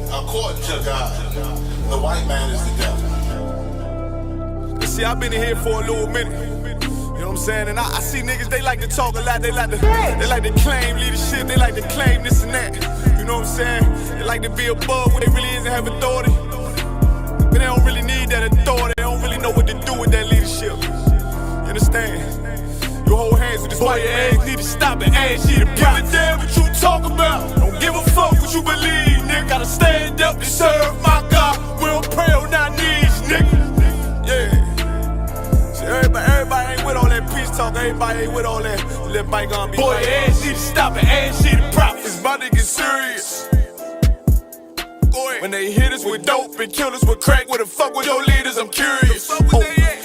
According to God, the white man is the devil. You see, I've been in here for a little minute. You know what I'm saying? And I see niggas, they like to talk a lot. They like to claim leadership. They like to claim this and that. You know what I'm saying? They like to be above what they really is and have authority. But they don't really need that authority. They don't really know what to do with that leadership. You understand? You hold hands with this boy, your ass need to stop it. Ass she the give a damn what you talk about. Don't give a fuck what you believe, nigga. Gotta stand up and serve my God. We don't pray on our knees, nigga. Yeah. See, everybody ain't with all that peace talk. Everybody ain't with all that. Let bygone be. Boy, your ass need to stop it. Ass she the prophet. It's about to get serious. When they hit us with dope and kill us with crack, where the fuck with your leaders? I'm curious.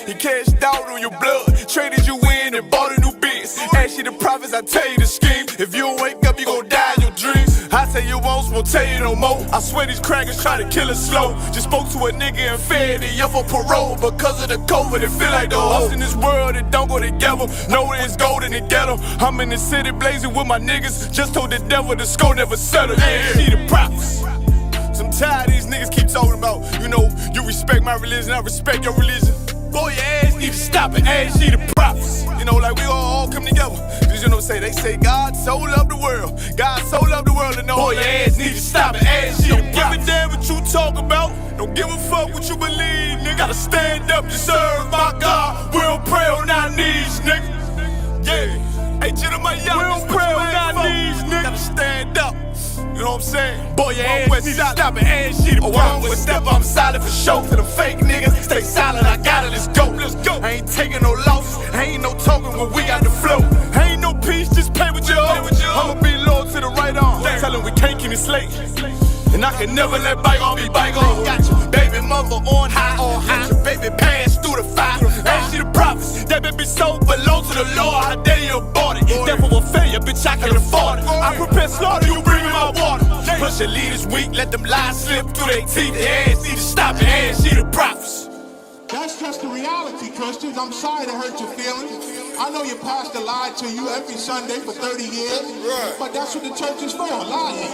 He cashed out on your blood, traded you in and bought a new biz. Ask you the prophets, I tell you the scheme. If you don't wake up, you gon' die in your dreams. I say you won't tell you no more. I swear these crackers try to kill us slow. Just spoke to a nigga and fed it up for parole. Because of the COVID, it feel like the host in this world that don't go together. Know it's gold in the ghetto. I'm in the city blazing with my niggas. Just told the devil the score never settled. Yeah, see the prophets. I'm tired of these niggas keep talking about, you know, you respect my religion, I respect your religion. Boy, your ass need to stop it, ass she the prophets. You know, like we all come together. Cause you know, they say God so loved the world. God so loved the world and know boy, your ass need to stop it, ass she the prophets. Don't give a damn what you talk about. Don't give a fuck what you believe, nigga. Gotta stand up to serve my God. We don't pray on our knees, nigga. Yeah. Hey, gentlemen, y'all, we don't pray on our knees, nigga. Gotta stand up. You know what I'm saying? Boy, your ass need to stop it, ass she the problem. With step, I'm solid for show. To the fake niggas, stay silent, I got it, let's go. I ain't taking no losses, ain't no talking when we got the flow. Ain't no peace, just play with your own. I'ma be loyal to the right arm. Tell him we can't keep it slate. And I can never let bygone be bygone. Got your baby mother on high, got your baby pass through the fire. Ask you the prophets, that baby so belong to the Lord. How dare you abort it? Devil will fail you, bitch, I can afford it. I prepare slaughter, you bring me my water. Push your leaders weak, let them lies slip through their teeth. Their ass need to stop it, ass she the prophets. That's just the reality, Christians. I'm sorry to hurt your feelings. I know your pastor lied to you every Sunday for 30 years, but that's what the church is for, lying.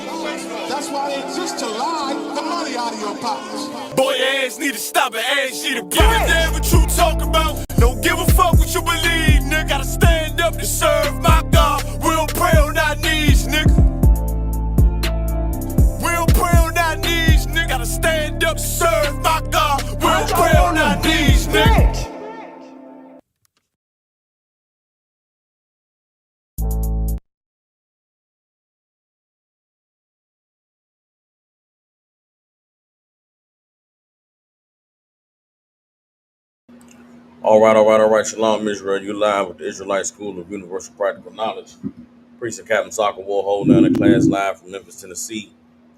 That's why they exist, to lie the money out of your pockets. Boy, your ass need to stop it, ass she the give a damn what you talk about. Don't give a fuck what you believe, nigga. Gotta stand up to serve my God. We don't pray on our knees, nigga. We don't pray on our knees, nigga. Gotta stand up to serve my God. We don't pray on our knees, nigga. All right. Shalom, Israel. You live with the Israelite School of Universal Practical Knowledge. Priest and Captain Soccer will hold down a class live from Memphis, Tennessee.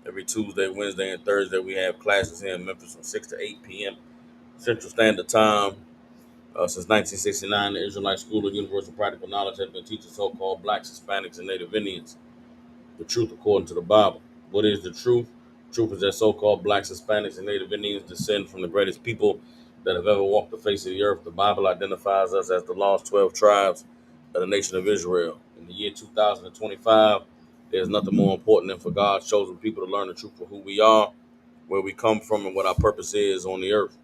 Every Tuesday, Wednesday, and Thursday, we have classes here in Memphis from 6 to 8 p.m. Central Standard Time. Since 1969, the Israelite School of Universal Practical Knowledge has been teaching so-called blacks, Hispanics, and Native Indians the truth according to the Bible. What is the truth? Truth is that so-called blacks, Hispanics, and Native Indians descend from the greatest people that have ever walked the face of the earth. The Bible identifies us as the lost 12 tribes of the nation of Israel. In the year 2025, there's nothing more important than for God's chosen people to learn the truth of who we are, where we come from, and what our purpose is on the earth.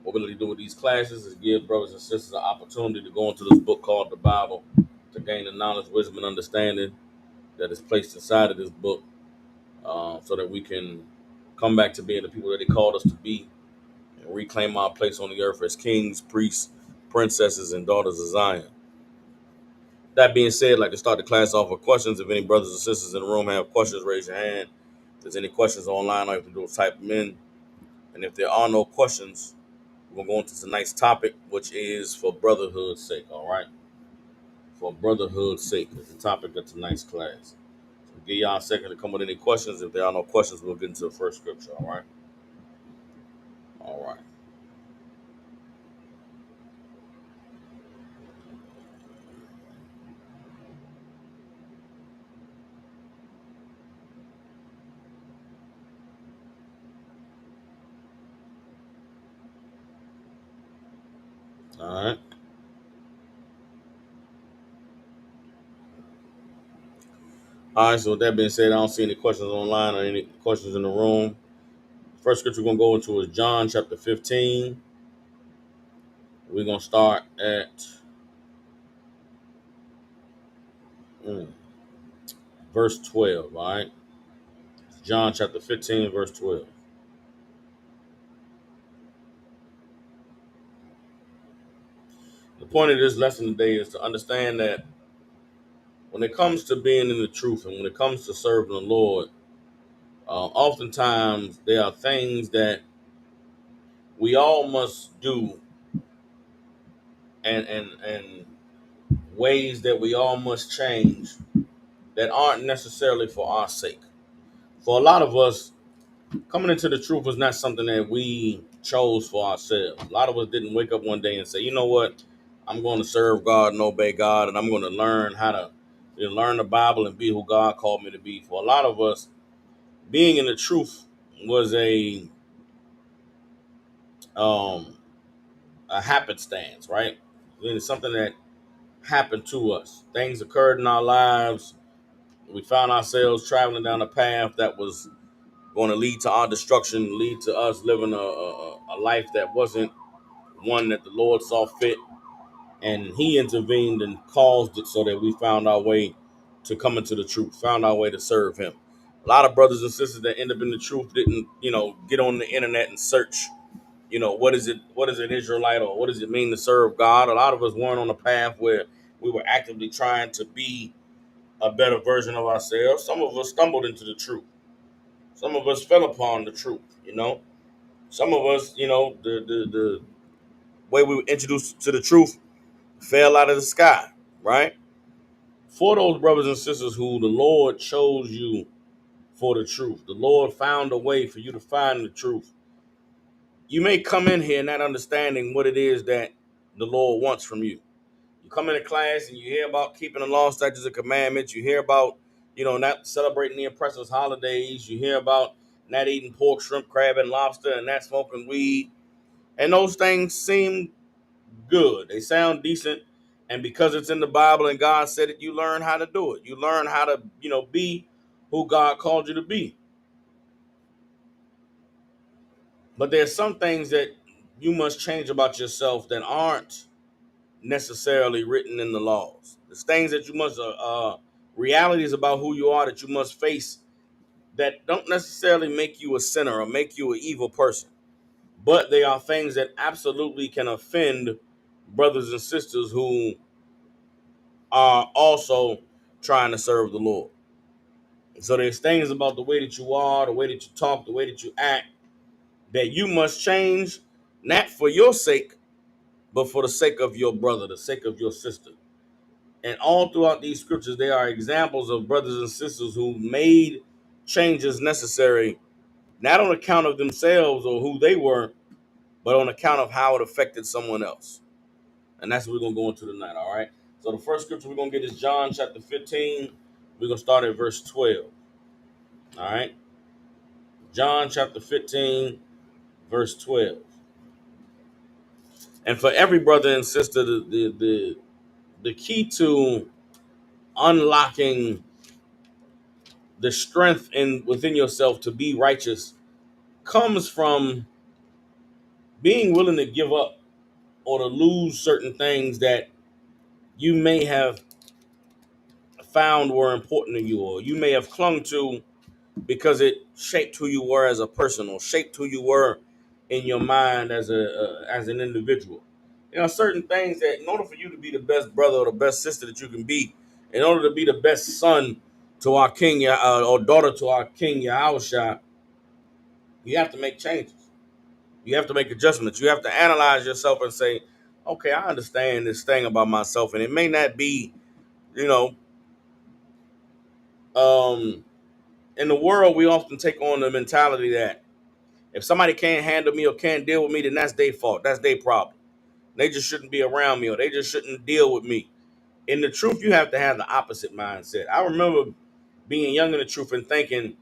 What we really do with these classes is give brothers and sisters an opportunity to go into this book called the Bible to gain the knowledge, wisdom, and understanding that is placed inside of this book, so that we can come back to being the people that He called us to be and reclaim our place on the earth as kings, priests, princesses, and daughters of Zion. That being said, I'd like to start the class off with questions. If any brothers and sisters in the room have questions, raise your hand. If there's any questions online, all you have to do is type them in. And if there are no questions, we're going to tonight's topic, which is for brotherhood's sake, all right? For brotherhood's sake is the topic of tonight's class. So give y'all a second to come with any questions. If there are no questions, we'll get into the first scripture, all right? All right. All right. All right, so with that being said, I don't see any questions online or any questions in the room. First scripture we're going to go into is John chapter 15. We're going to start at mm, verse 12, all right? John chapter 15, verse 12. The point of this lesson today is to understand that when it comes to being in the truth and when it comes to serving the Lord, oftentimes there are things that we all must do, and ways that we all must change that aren't necessarily for our sake. For a lot of us, coming into the truth was not something that we chose for ourselves. A lot of us didn't wake up one day and say, you know what, I'm going to serve God and obey God, and I'm going to learn how to learn the Bible and be who God called me to be. For a lot of us, being in the truth was um, a happenstance, right? It's something that happened to us. Things occurred in our lives. We found ourselves traveling down a path that was going to lead to our destruction, lead to us living a life that wasn't one that the Lord saw fit. And He intervened and caused it so that we found our way to come into the truth, found our way to serve Him. A lot of brothers and sisters that end up in the truth didn't, get on the internet and search, what is an Israelite, or what does it mean to serve God? A lot of us weren't on a path where we were actively trying to be a better version of ourselves. Some of us stumbled into the truth. Some of us fell upon the truth. Some of us, the way we were introduced to the truth fell out of the sky, right? For those brothers and sisters who the Lord chose you for the truth, the Lord found a way for you to find the truth. You may come in here not understanding what it is that the Lord wants from you. You come into class and you hear about keeping the law, statutes, and commandments. You hear about, not celebrating the oppressor's holidays. You hear about not eating pork, shrimp, crab, and lobster, and not smoking weed. And those things seem good. They sound decent. And because it's in the Bible and God said it, you learn how to do it. You learn how to, be who God called you to be. But there's some things that you must change about yourself that aren't necessarily written in the laws. There's things that you must, realities about who you are that you must face that don't necessarily make you a sinner or make you an evil person. But they are things that absolutely can offend brothers and sisters who are also trying to serve the Lord. So there's things about the way that you are, the way that you talk, the way that you act that you must change, not for your sake, but for the sake of your brother, the sake of your sister. And all throughout these scriptures, there are examples of brothers and sisters who made changes necessary, not on account of themselves or who they were, but on account of how it affected someone else. And that's what we're going to go into tonight, all right? So the first scripture we're going to get is John chapter 15. We're going to start at verse 12, all right? John chapter 15, verse 12. And for every brother and sister, the key to unlocking the strength within yourself to be righteous comes from being willing to give up or to lose certain things that you may have found were important to you, or you may have clung to because it shaped who you were as a person or shaped who you were in your mind as an individual. Certain things that in order for you to be the best brother or the best sister that you can be, in order to be the best son to our king, or daughter to our king Yahushua, you have to make changes. You have to make adjustments. You have to analyze yourself and say, okay, I understand this thing about myself. And it may not be, you know, in the world, we often take on the mentality that if somebody can't handle me or can't deal with me, then that's their fault. That's their problem. They just shouldn't be around me, or they just shouldn't deal with me. In the truth, you have to have the opposite mindset. I remember being young in the truth and thinking,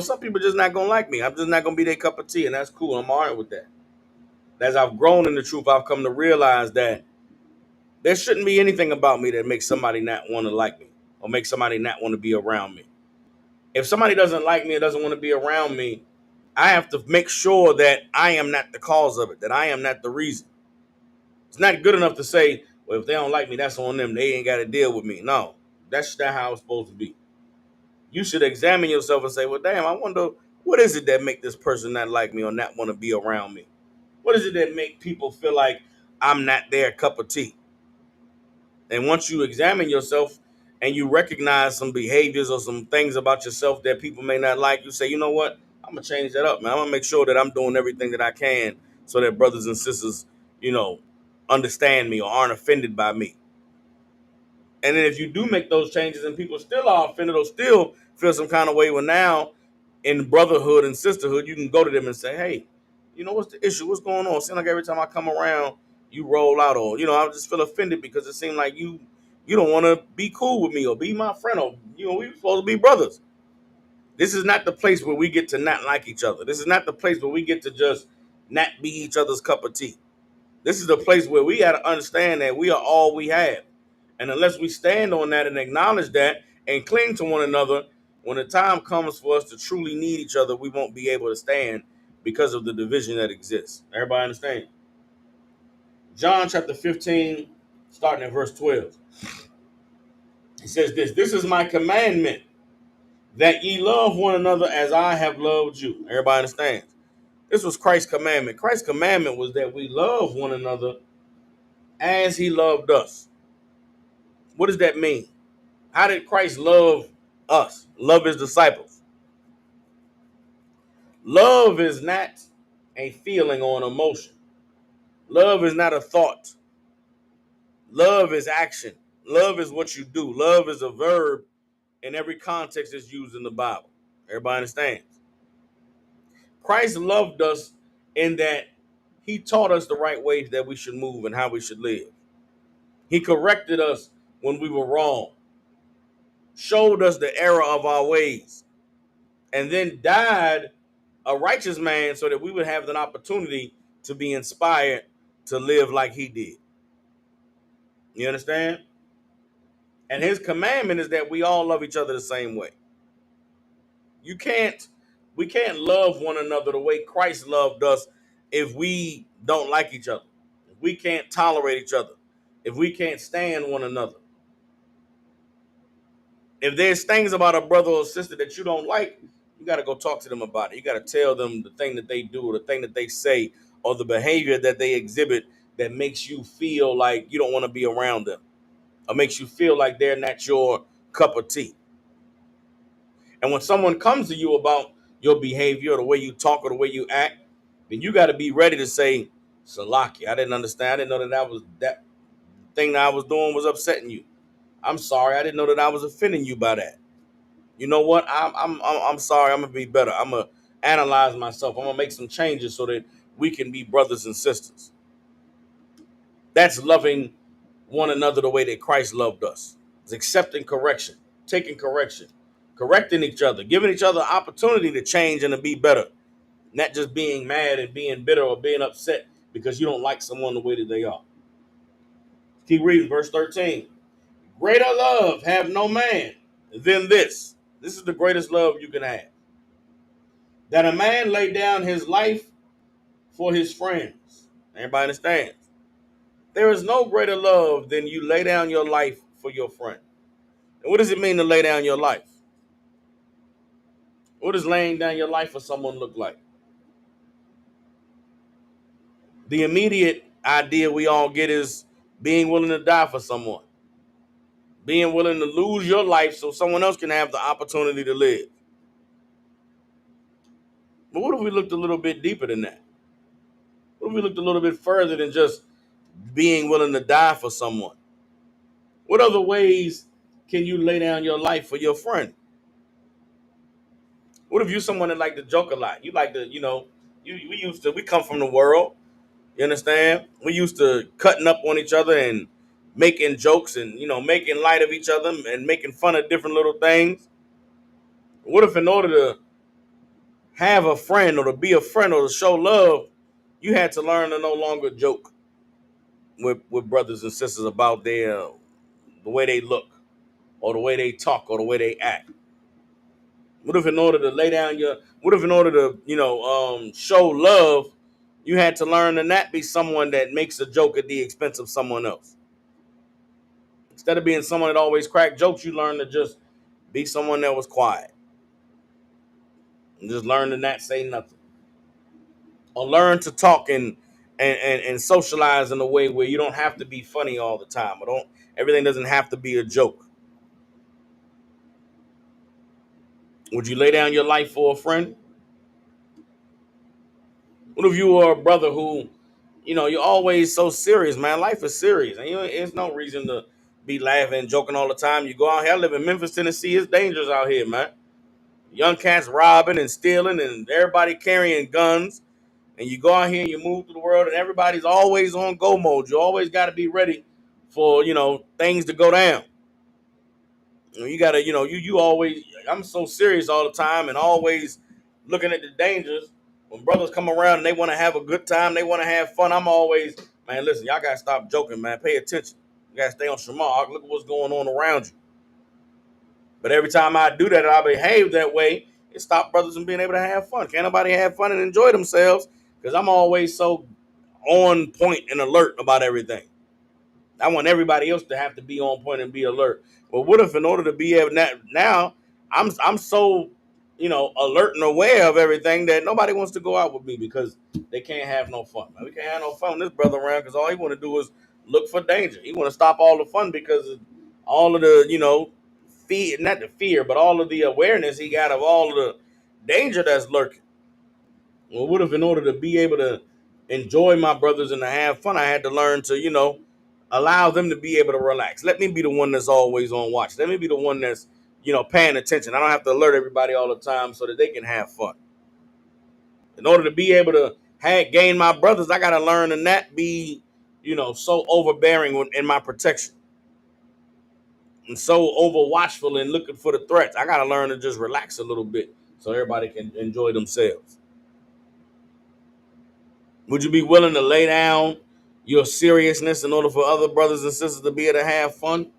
some people just not going to like me. I'm just not going to be their cup of tea, and that's cool. I'm all right with that. As I've grown in the truth, I've come to realize that there shouldn't be anything about me that makes somebody not want to like me or make somebody not want to be around me. If somebody doesn't like me or doesn't want to be around me, I have to make sure that I am not the cause of it, that I am not the reason. It's not good enough to say, well, if they don't like me, that's on them. They ain't got to deal with me. No, that's not how it's supposed to be. You should examine yourself and say, well, damn, I wonder what is it that make this person not like me or not want to be around me? What is it that make people feel like I'm not their cup of tea? And once you examine yourself and you recognize some behaviors or some things about yourself that people may not like, you say, you know what? I'm going to change that up, man. I'm going to make sure that I'm doing everything that I can so that brothers and sisters, understand me or aren't offended by me. And then if you do make those changes and people still are offended or still feel some kind of way, well, now in brotherhood and sisterhood, you can go to them and say, hey, what's the issue? What's going on? It seems like every time I come around, you roll out, or, I just feel offended because it seems like you don't want to be cool with me or be my friend, or, we supposed to be brothers. This is not the place where we get to not like each other. This is not the place where we get to just not be each other's cup of tea. This is the place where we got to understand that we are all we have. And unless we stand on that and acknowledge that and cling to one another, when the time comes for us to truly need each other, we won't be able to stand because of the division that exists. Everybody understand? John chapter 15, starting at verse 12. He says this is my commandment, that ye love one another as I have loved you. Everybody understands? This was Christ's commandment. Christ's commandment was that we love one another as he loved us. What does that mean? How did Christ love us, love his disciples? Love is not a feeling or an emotion. Love is not a thought. Love is action. Love is what you do. Love is a verb in every context that's used in the Bible. Everybody understands? Christ loved us in that he taught us the right ways that we should move and how we should live. He corrected us when we were wrong, showed us the error of our ways, and then died a righteous man so that we would have an opportunity to be inspired to live like he did. You understand? And his commandment is that we all love each other the same way. We can't love one another the way Christ loved us if we don't like each other, if we can't tolerate each other, if we can't stand one another. If there's things about a brother or sister that you don't like, you got to go talk to them about it. You got to tell them the thing that they do or the thing that they say or the behavior that they exhibit that makes you feel like you don't want to be around them or makes you feel like they're not your cup of tea. And when someone comes to you about your behavior or the way you talk or the way you act, then you got to be ready to say, Salaki, I didn't understand. I didn't know that thing that I was doing was upsetting you. I'm sorry. I didn't know that I was offending you by that. You know what? I'm sorry. I'm gonna be better. I'm gonna analyze myself. I'm gonna make some changes so that we can be brothers and sisters. That's loving one another the way that Christ loved us. It's accepting correction, taking correction, correcting each other, giving each other opportunity to change and to be better. Not just being mad and being bitter or being upset because you don't like someone the way that they are. Keep reading verse 13. Greater love have no man than this. This is the greatest love you can have. That a man lay down his life for his friends. Everybody understands? There is no greater love than you lay down your life for your friend. And what does it mean to lay down your life? What does laying down your life for someone look like? The immediate idea we all get is being willing to die for someone. Being willing to lose your life so someone else can have the opportunity to live. But what if we looked a little bit deeper than that? What if we looked a little bit further than just being willing to die for someone? What other ways can you lay down your life for your friend? What if you're someone that like to joke a lot? You like to, we come from the world. You understand? We used to cutting up on each other and making jokes and, making light of each other and making fun of different little things. What if in order to have a friend or to be a friend or to show love, you had to learn to no longer joke with brothers and sisters about the way they look, or the way they talk or the way they act? What if in order to lay down your, what if in order to, show love, you had to learn to not be someone that makes a joke at the expense of someone else? Instead of being someone that always cracked jokes, you learn to just be someone that was quiet and just learn to not say nothing. Or learn to talk and socialize in a way where you don't have to be funny all the time. Or don't everything doesn't have to be a joke. Would you lay down your life for a friend? What if you are a brother who, you're always so serious, man? Life is serious, and there's no reason to be laughing and joking all the time. You go out here, I live in Memphis, Tennessee. It's dangerous out here, man. Young cats robbing and stealing, and everybody carrying guns. And you go out here and you move through the world, and everybody's always on go mode. You always got to be ready for things to go down. You gotta, you always. I'm so serious all the time, and always looking at the dangers. When brothers come around and they want to have a good time, they want to have fun. I'm always, man. Listen, y'all gotta stop joking, man. Pay attention. You gotta stay on Shamar. Look at what's going on around you. But every time I do that, and I behave that way, it stops brothers from being able to have fun. Can't nobody have fun and enjoy themselves because I'm always so on point and alert about everything. I want everybody else to have to be on point and be alert. Well, what if in order to be able now, I'm so alert and aware of everything that nobody wants to go out with me because they can't have no fun. Man, we can't have no fun with this brother around because all he want to do is look for danger. He want to stop all the fun because of all of the fear, not the fear, but all of the awareness he got of all of the danger that's lurking. Well, what if in order to be able to enjoy my brothers and to have fun, I had to learn to, allow them to be able to relax. Let me be the one that's always on watch. Let me be the one that's, paying attention. I don't have to alert everybody all the time so that they can have fun. In order to be able to gain my brothers, I got to learn to not be, so overbearing in my protection and so over watchful and looking for the threats. I got to learn to just relax a little bit so everybody can enjoy themselves. Would you be willing to lay down your seriousness in order for other brothers and sisters to be able to have fun?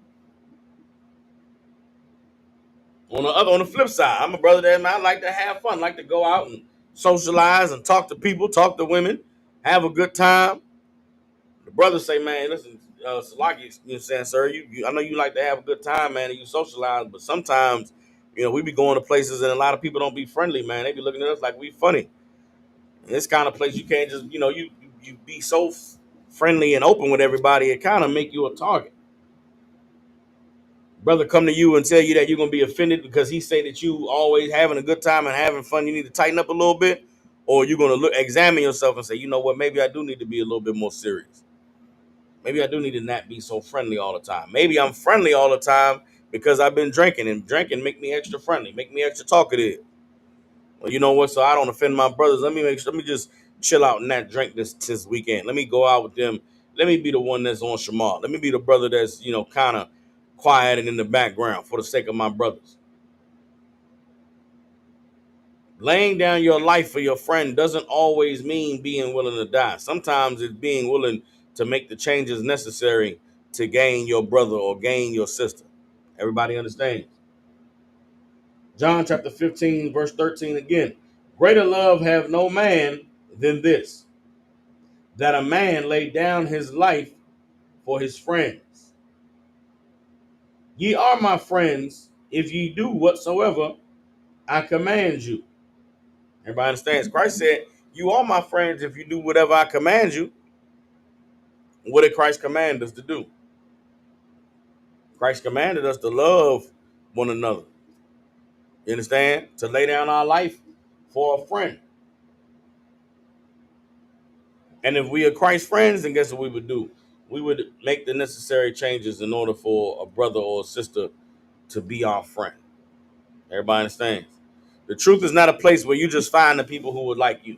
On the flip side, I'm a brother that I like to have fun, like to go out and socialize and talk to people, talk to women, have a good time. The brothers say, man, listen, Salaki, saying, sir, I know you like to have a good time, man, and you socialize, but sometimes, we be going to places and a lot of people don't be friendly, man. They be looking at us like we funny. And this kind of place you can't just, you be so friendly and open with everybody. It kind of make you a target. Brother come to you and tell you that you're gonna be offended because he say that you always having a good time and having fun. You need to tighten up a little bit, or you're gonna examine yourself and say, you know what, maybe I do need to be a little bit more serious. Maybe I do need to not be so friendly all the time. Maybe I'm friendly all the time because I've been drinking, and drinking make me extra friendly, make me extra talkative. Well, you know what? So I don't offend my brothers. Let me just chill out and not drink this weekend. Let me go out with them. Let me be the one that's on Shamar. Let me be the brother that's kind of quiet and in the background for the sake of my brothers. Laying down your life for your friend doesn't always mean being willing to die. Sometimes it's being willing to make the changes necessary to gain your brother or gain your sister. Everybody understands? John chapter 15, verse 13 again. Greater love have no man than this, that a man lay down his life for his friends. Ye are my friends if ye do whatsoever I command you. Everybody understands? Christ said, you are my friends if you do whatever I command you. What did Christ command us to do? Christ commanded us to love one another. You understand? To lay down our life for a friend. And if we are Christ's friends, then guess what we would do? We would make the necessary changes in order for a brother or a sister to be our friend. Everybody understands? The truth is not a place where you just find the people who would like you.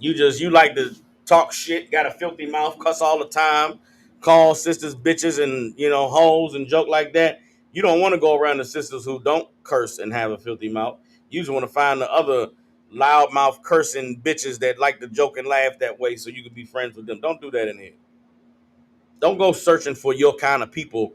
You like to talk shit, got a filthy mouth, cuss all the time, call sisters bitches and hoes and joke like that. You don't want to go around the sisters who don't curse and have a filthy mouth. You just want to find the other loudmouth cursing bitches that like to joke and laugh that way so you can be friends with them. Don't do that in here. Don't go searching for your kind of people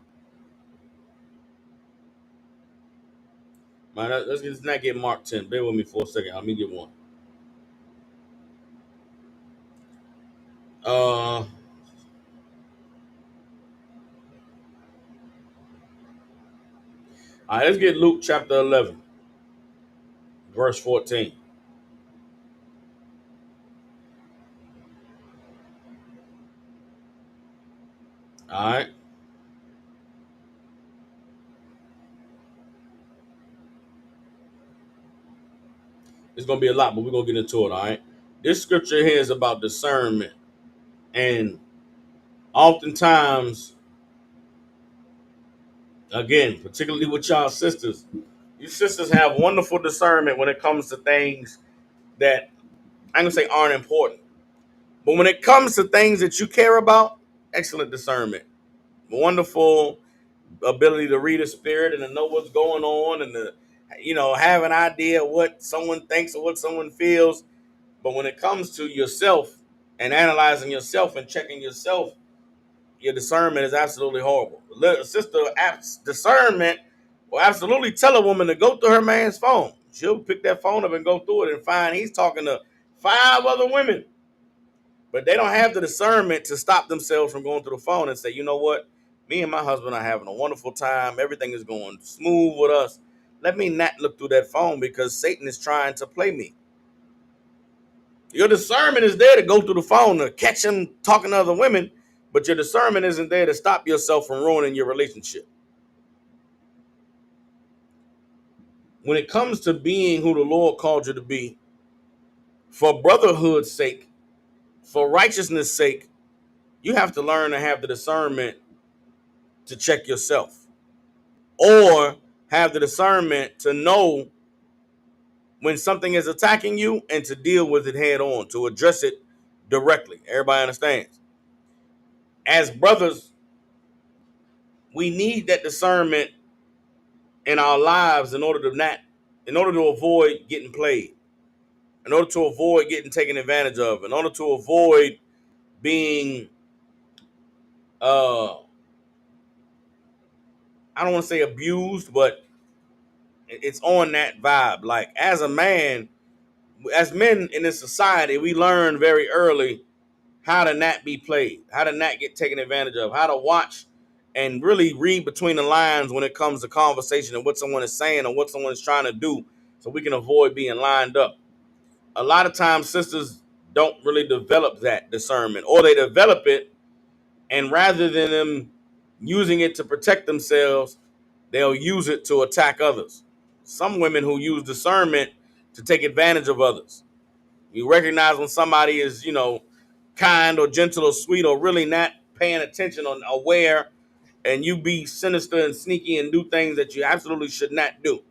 Man, let's not get Mark 10. Bear with me for a second. Let me get one. All right, let's get Luke chapter 11, verse 14. All right. It's going to be a lot, but we're going to get into it. All right. This scripture here is about discernment. And oftentimes, again, particularly with y'all sisters, you sisters have wonderful discernment when it comes to things that I'm going to say aren't important. But when it comes to things that you care about, excellent discernment. Wonderful ability to read a spirit and to know what's going on and to, have an idea of what someone thinks or what someone feels. But when it comes to yourself and analyzing yourself and checking yourself, your discernment is absolutely horrible. Sister discernment will absolutely tell a woman to go through her man's phone. She'll pick that phone up and go through it and find he's talking to 5 other women. But they don't have the discernment to stop themselves from going through the phone and say, you know what? Me and my husband are having a wonderful time. Everything is going smooth with us. Let me not look through that phone because Satan is trying to play me. Your discernment is there to go through the phone to catch him talking to other women, but your discernment isn't there to stop yourself from ruining your relationship. When it comes to being who the Lord called you to be, for brotherhood's sake, for righteousness' sake, you have to learn to have the discernment to check yourself, or have the discernment to know when something is attacking you and to deal with it head on, to address it directly. Everybody understands. As brothers, we need that discernment in our lives in order to avoid getting played, in order to avoid getting taken advantage of, in order to avoid being I don't want to say abused, but it's on that vibe. Like as a man, as men in this society, we learn very early how to not be played, how to not get taken advantage of, how to watch and really read between the lines when it comes to conversation and what someone is saying and what someone is trying to do so we can avoid being lined up. A lot of times sisters don't really develop that discernment, or they develop it and rather than them using it to protect themselves, they'll use it to attack others. Some women who use discernment to take advantage of others. You recognize when somebody is, kind or gentle or sweet or really not paying attention or aware, and you be sinister and sneaky and do things that you absolutely should not do.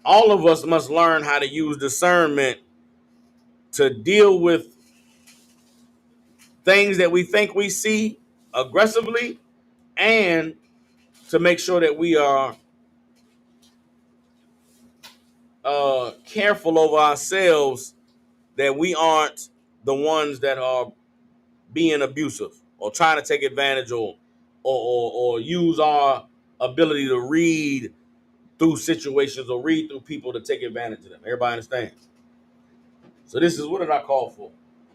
All of us must learn how to use discernment to deal with things that we think we see aggressively, and to make sure that we are careful over ourselves, that we aren't the ones that are being abusive or trying to take advantage or use our ability to read through situations or read through people to take advantage of them. Everybody understands? So this is, what did I call for?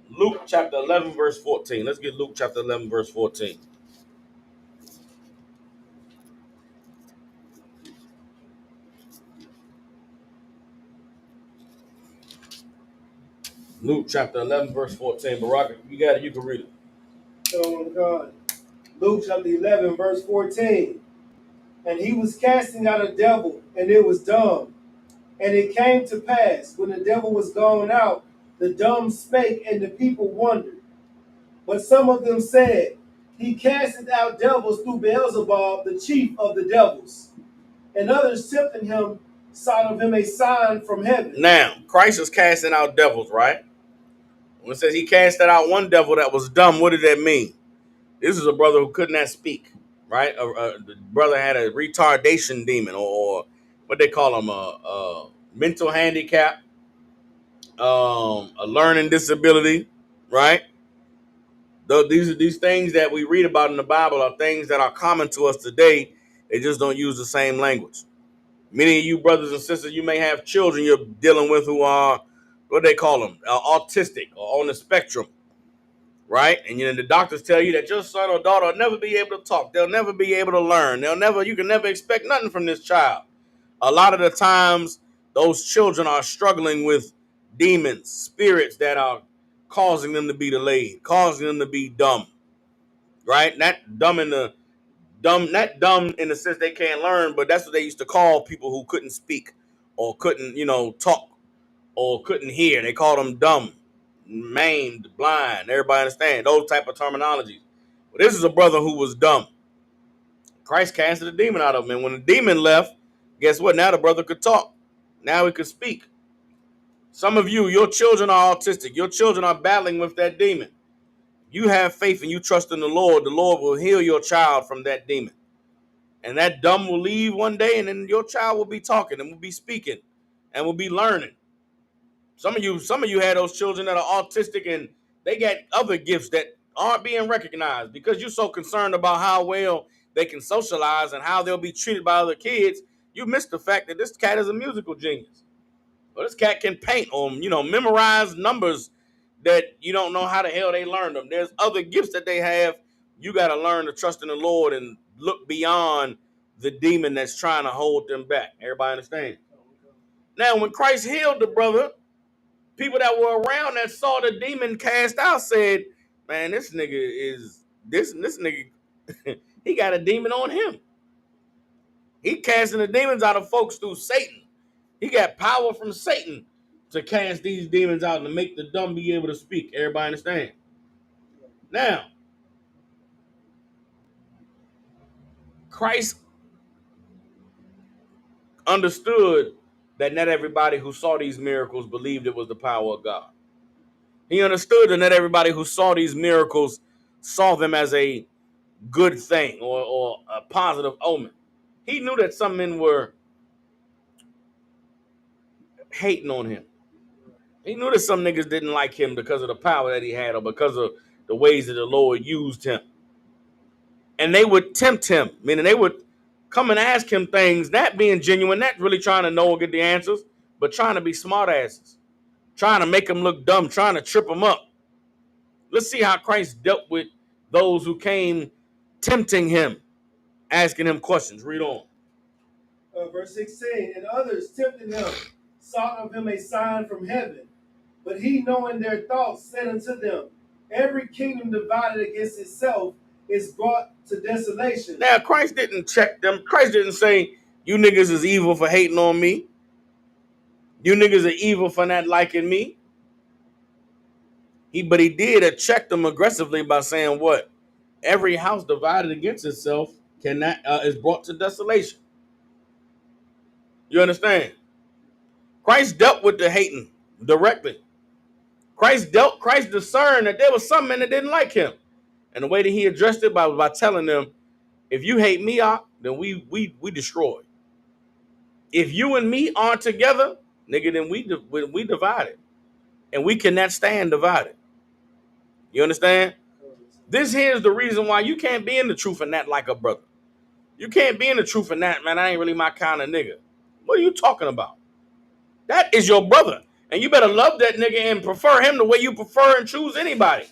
Luke chapter 11, verse 14. Let's get Luke chapter 11, verse 14. Luke chapter 11, verse 14. Baraka, you got it. You can read it. Oh God. Luke chapter 11, verse 14. And he was casting out a devil, and it was dumb. And it came to pass, when the devil was gone out, the dumb spake, and the people wondered. But some of them said, He casteth out devils through Beelzebub, the chief of the devils. And others tempting him sought of him a sign from heaven. Now, Christ is casting out devils, right? When it says he casted out one devil that was dumb, what did that mean? This is a brother who could not speak, right? The brother had a retardation demon, or what they call him, a mental handicap, a learning disability, right? These things that we read about in the Bible are things that are common to us today. They just don't use the same language. Many of you brothers and sisters, you may have children you're dealing with who are, what they call them, autistic or on the spectrum, right? And the doctors tell you that your son or daughter will never be able to talk. They'll never be able to learn. You can never expect nothing from this child. A lot of the times, those children are struggling with demons, spirits that are causing them to be delayed, causing them to be dumb, right? Not dumb in the sense they can't learn, but that's what they used to call people who couldn't speak or couldn't, talk or couldn't hear. They called them dumb, maimed, blind. Everybody understand those type of terminologies. But this is a brother who was dumb. Christ casted a demon out of him, and when the demon left, guess what? Now the brother could talk. Now he could speak. Some of you, your children are autistic. Your children are battling with that demon. You have faith and you trust in the Lord will heal your child from that demon. And that dumb will leave one day, and then your child will be talking and will be speaking and will be learning. Some of you had those children that are autistic and they got other gifts that aren't being recognized because you're so concerned about how well they can socialize and how they'll be treated by other kids. You missed the fact that this cat is a musical genius. Well, this cat can paint or memorize numbers that you don't know how the hell they learned them. There's other gifts that they have. You got to learn to trust in the Lord and look beyond the demon that's trying to hold them back. Everybody understand? Now, when Christ healed the brother, people that were around that saw the demon cast out said, "Man, this nigga is this nigga. He got a demon on him. He casting the demons out of folks through Satan. He got power from Satan to cast these demons out and to make the dumb be able to speak." Everybody understand? Now, Christ understood that not everybody who saw these miracles believed it was the power of God. He understood that not everybody who saw these miracles saw them as a good thing or a positive omen. He knew that some men were hating on him. He knew that some niggas didn't like him because of the power that he had or because of the ways that the Lord used him. And they would tempt him, meaning they would come and ask him things, not being genuine, not really trying to know or get the answers, but trying to be smart asses, trying to make him look dumb, trying to trip him up. Let's see how Christ dealt with those who came tempting him, asking him questions. Read on. Verse 16, and others tempting him, sought of him a sign from heaven. But he, knowing their thoughts, said unto them, every kingdom divided against itself is brought to desolation. Now, Christ didn't check them. Christ didn't say, you niggas is evil for hating on me. You niggas are evil for not liking me. But he did check them aggressively by saying what? Every house divided against itself is brought to desolation. You understand? Christ dealt with the hating directly. Christ discerned that there was some men that didn't like him. And the way that he addressed it by telling them, if you hate me, then we destroy. If you and me aren't together, nigga, then we divided. And we cannot stand divided. You understand? This here is the reason why you can't be in the truth and not like a brother. You can't be in the truth and that, man, I ain't really my kind of nigga. What are you talking about? That is your brother. And you better love that nigga and prefer him the way you prefer and choose anybody.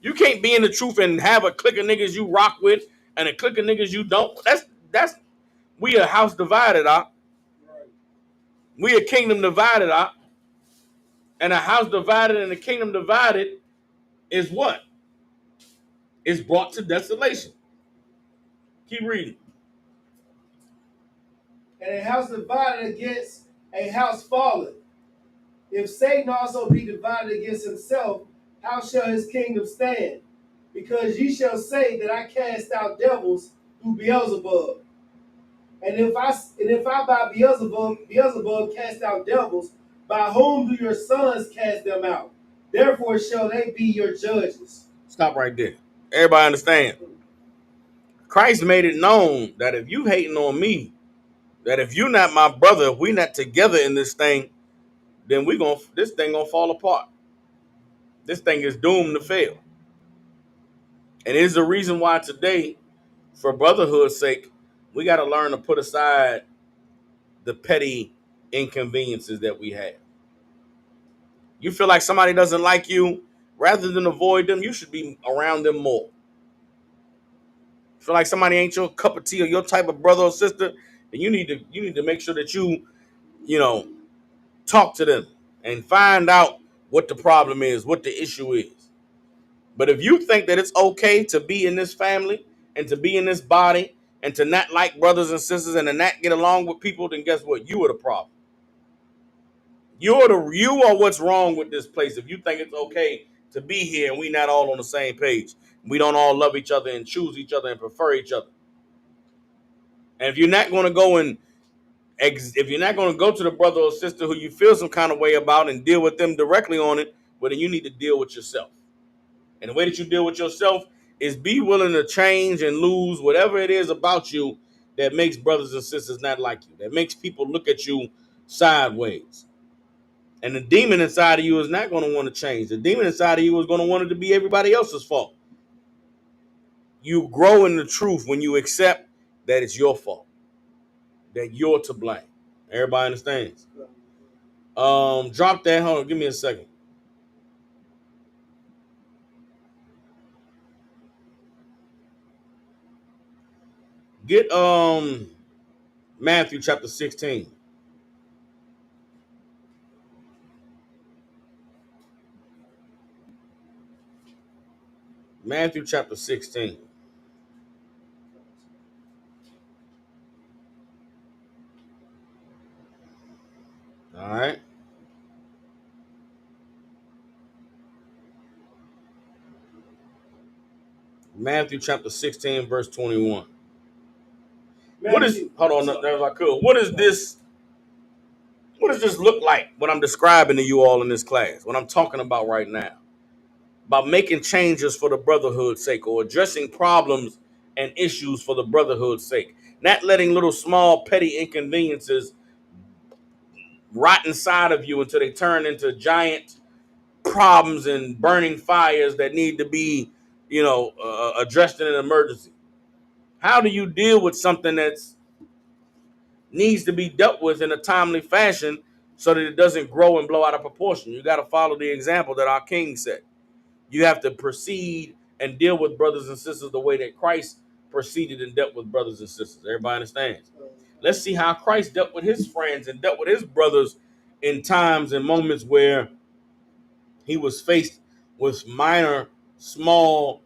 You can't be in the truth and have a clique of niggas you rock with and a clique of niggas you don't. That's we a house divided, We a kingdom divided, And a house divided and a kingdom divided is what? Is brought to desolation. Keep reading. And a house divided against a house fallen. If Satan also be divided against himself, how shall his kingdom stand? Because ye shall say that I cast out devils through Beelzebub. And if I by Beelzebub cast out devils, by whom do your sons cast them out? Therefore shall they be your judges. Stop right there. Everybody understand? Christ made it known that if you hating on me, that if you're not my brother, if we not together in this thing, then this thing gonna fall apart. This thing is doomed to fail. And it is the reason why today, for brotherhood's sake, we got to learn to put aside the petty inconveniences that we have. You feel like somebody doesn't like you, rather than avoid them, you should be around them more. Feel like somebody ain't your cup of tea or your type of brother or sister, then you need to make sure that you know talk to them and find out what the problem is, what the issue is. But if you think that it's okay to be in this family and to be in this body and to not like brothers and sisters and to not get along with people, then guess what? You are the problem. You are what's wrong with this place. If you think it's okay to be here and we not all on the same page, we don't all love each other and choose each other and prefer each other. And if you're not going to go and if you're not going to go to the brother or sister who you feel some kind of way about and deal with them directly on it, well, then you need to deal with yourself. And the way that you deal with yourself is be willing to change and lose whatever it is about you that makes brothers and sisters not like you, that makes people look at you sideways. And the demon inside of you is not going to want to change. The demon inside of you is going to want it to be everybody else's fault. You grow in the truth when you accept that it's your fault, that you're to blame. Everybody understands? Drop that. Hold on. Give me a second. Get Matthew chapter 16. Matthew chapter 16. All right. Matthew chapter 16, verse 21. What is, hold on, there I could. What does this look like, what I'm describing to you all in this class, what I'm talking about right now? About making changes for the brotherhood's sake, or addressing problems and issues for the brotherhood's sake. Not letting little small petty inconveniences rot inside of you until they turn into giant problems and burning fires that need to be, addressed in an emergency. How do you deal with something that's needs to be dealt with in a timely fashion so that it doesn't grow and blow out of proportion? You got to follow the example that our King set. You have to proceed and deal with brothers and sisters the way that Christ proceeded and dealt with brothers and sisters. Everybody understands? Let's see how Christ dealt with his friends and dealt with his brothers in times and moments where he was faced with minor, small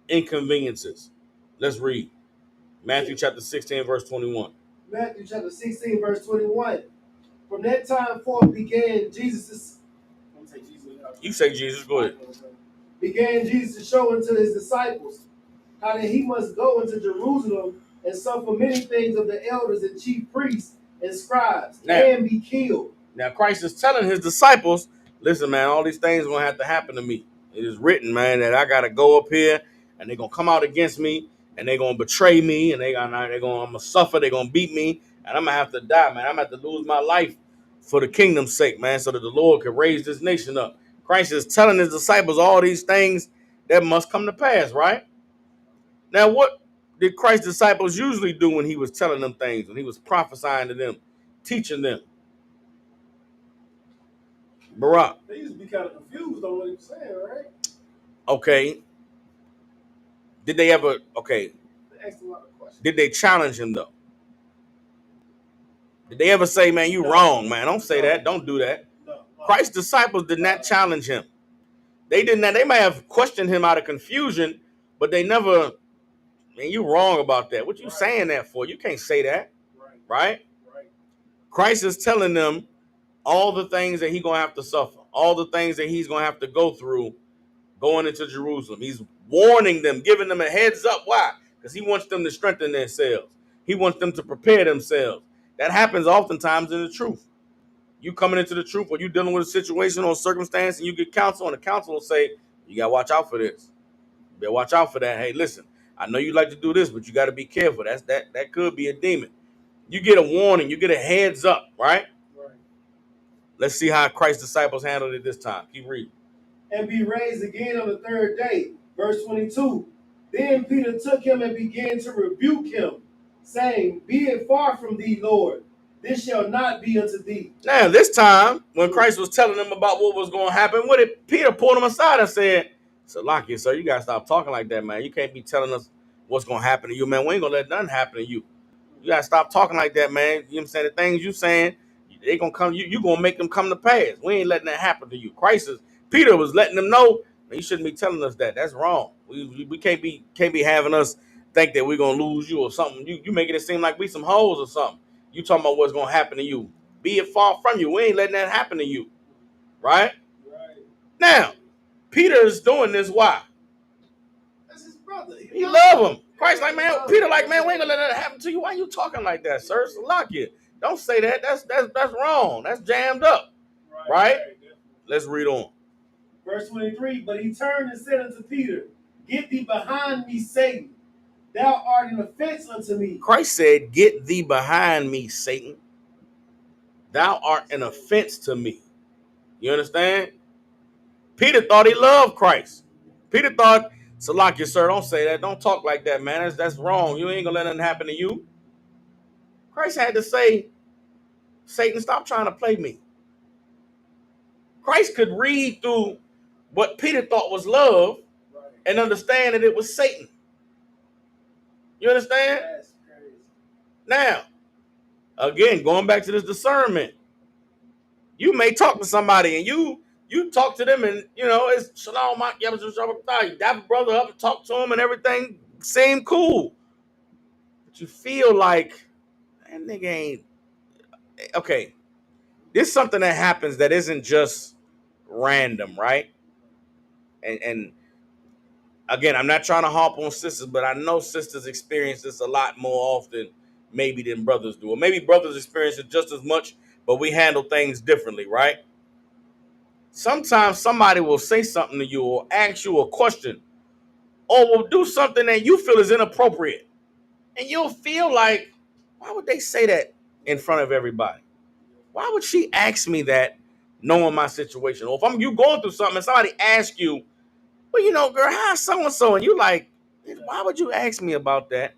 inconveniences. Let's read Matthew chapter 16, verse 21. Matthew chapter 16, verse 21. From that time forth began Jesus. You say Jesus, go ahead. Began Jesus to show unto his disciples how that he must go into Jerusalem and suffer many things of the elders and chief priests and scribes, and be killed. Now Christ is telling his disciples, listen, man, all these things are going to have to happen to me. It is written, man, that I got to go up here and they're going to come out against me and they're going to betray me and I'm going to suffer. They're going to beat me and I'm going to have to die, man. I'm going to have to lose my life for the kingdom's sake, man, so that the Lord can raise this nation up. Christ is telling his disciples all these things that must come to pass, right? Now, what did Christ's disciples usually do when he was telling them things, when he was prophesying to them, teaching them? Barack. They used to be kind of confused on what he was saying, right? Okay. Did they ever, okay. They asked a lot of questions. Did they challenge him, though? Did they ever say, man, you wrong, man? Don't say that. Don't do that. No. Christ's disciples did not challenge him. They did not. They may have questioned him out of confusion, but they never, man, you wrong about that. What you saying that for? You can't say that. Right? Christ is telling them all the things that he's going to have to suffer, all the things that he's going to have to go through going into Jerusalem. He's warning them, giving them a heads up. Why? Because he wants them to strengthen themselves. He wants them to prepare themselves. That happens oftentimes in the truth. You coming into the truth or you dealing with a situation or a circumstance and you get counsel and the counsel will say, you got to watch out for this. You better watch out for that. Hey, listen, I know you like to do this, but you got to be careful. That could be a demon. You get a warning. You get a heads up, right? Let's see how Christ's disciples handled it this time. Keep reading. And be raised again on the third day. Verse 22. Then Peter took him and began to rebuke him, saying, be it far from thee, Lord. this shall not be unto thee. Now, this time, when Christ was telling them about what was going to happen, what did Peter pull him aside and said, Salakia, sir, you got to stop talking like that, man. You can't be telling us what's going to happen to you, man. We ain't going to let nothing happen to you. You got to stop talking like that, man. You know what I'm saying? The things you saying, they going to come, you going to make them come to pass. We ain't letting that happen to you. Peter was letting them know, man, you shouldn't be telling us that. That's wrong. We can't be having us think that we're going to lose you or something. You making it seem like we some hoes or something. You talking about what's going to happen to you. Be it far from you. We ain't letting that happen to you. Right? Now, Peter is doing this. Why? That's his brother. He love him. Christ like, man, Peter like, man, we ain't gonna let that happen to you. Why you talking like that, sir? Salakia. Don't say that. That's wrong. That's jammed up. Right? Let's read on. Verse 23, but he turned and said unto Peter, get thee behind me, Satan. Thou art an offense unto me. Christ said, get thee behind me, Satan. Thou art an offense to me. You understand? Peter thought he loved Christ. Peter thought, Salakia, sir, don't say that. Don't talk like that, man. That's wrong. You ain't gonna let nothing happen to you. Christ had to say, Satan, stop trying to play me. Christ could read through what Peter thought was love and understand that it was Satan. You understand? That's crazy. Now, again, going back to this discernment, you may talk to somebody and you talk to them and, you know, it's Shalom, you dap a brother up and talk to him and everything seem cool. But you feel like, that nigga ain't, okay, this is something that happens that isn't just random, right? And again, I'm not trying to harp on sisters, but I know sisters experience this a lot more often maybe than brothers do. Or maybe brothers experience it just as much, but we handle things differently, right? Sometimes somebody will say something to you or ask you a question or will do something that you feel is inappropriate. And you'll feel like, why would they say that in front of everybody? Why would she ask me that knowing my situation? Or if you going through something and somebody asks you, well, you know, girl, how's so-and-so? And you like, why would you ask me about that?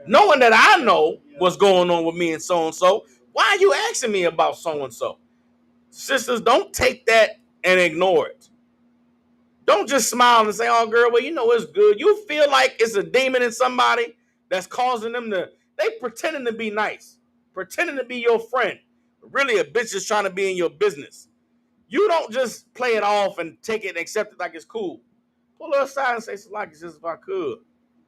Knowing that I know what's going on with me and so-and-so, why are you asking me about so-and-so? Sisters, don't take that and ignore it. Don't just smile and say, oh, girl, well, you know it's good. You feel like it's a demon in somebody that's causing them to, they pretending to be nice, pretending to be your friend. But really, a bitch is trying to be in your business. You don't just play it off and take it and accept it like it's cool. Pull her aside and say, Salaki, just if I could,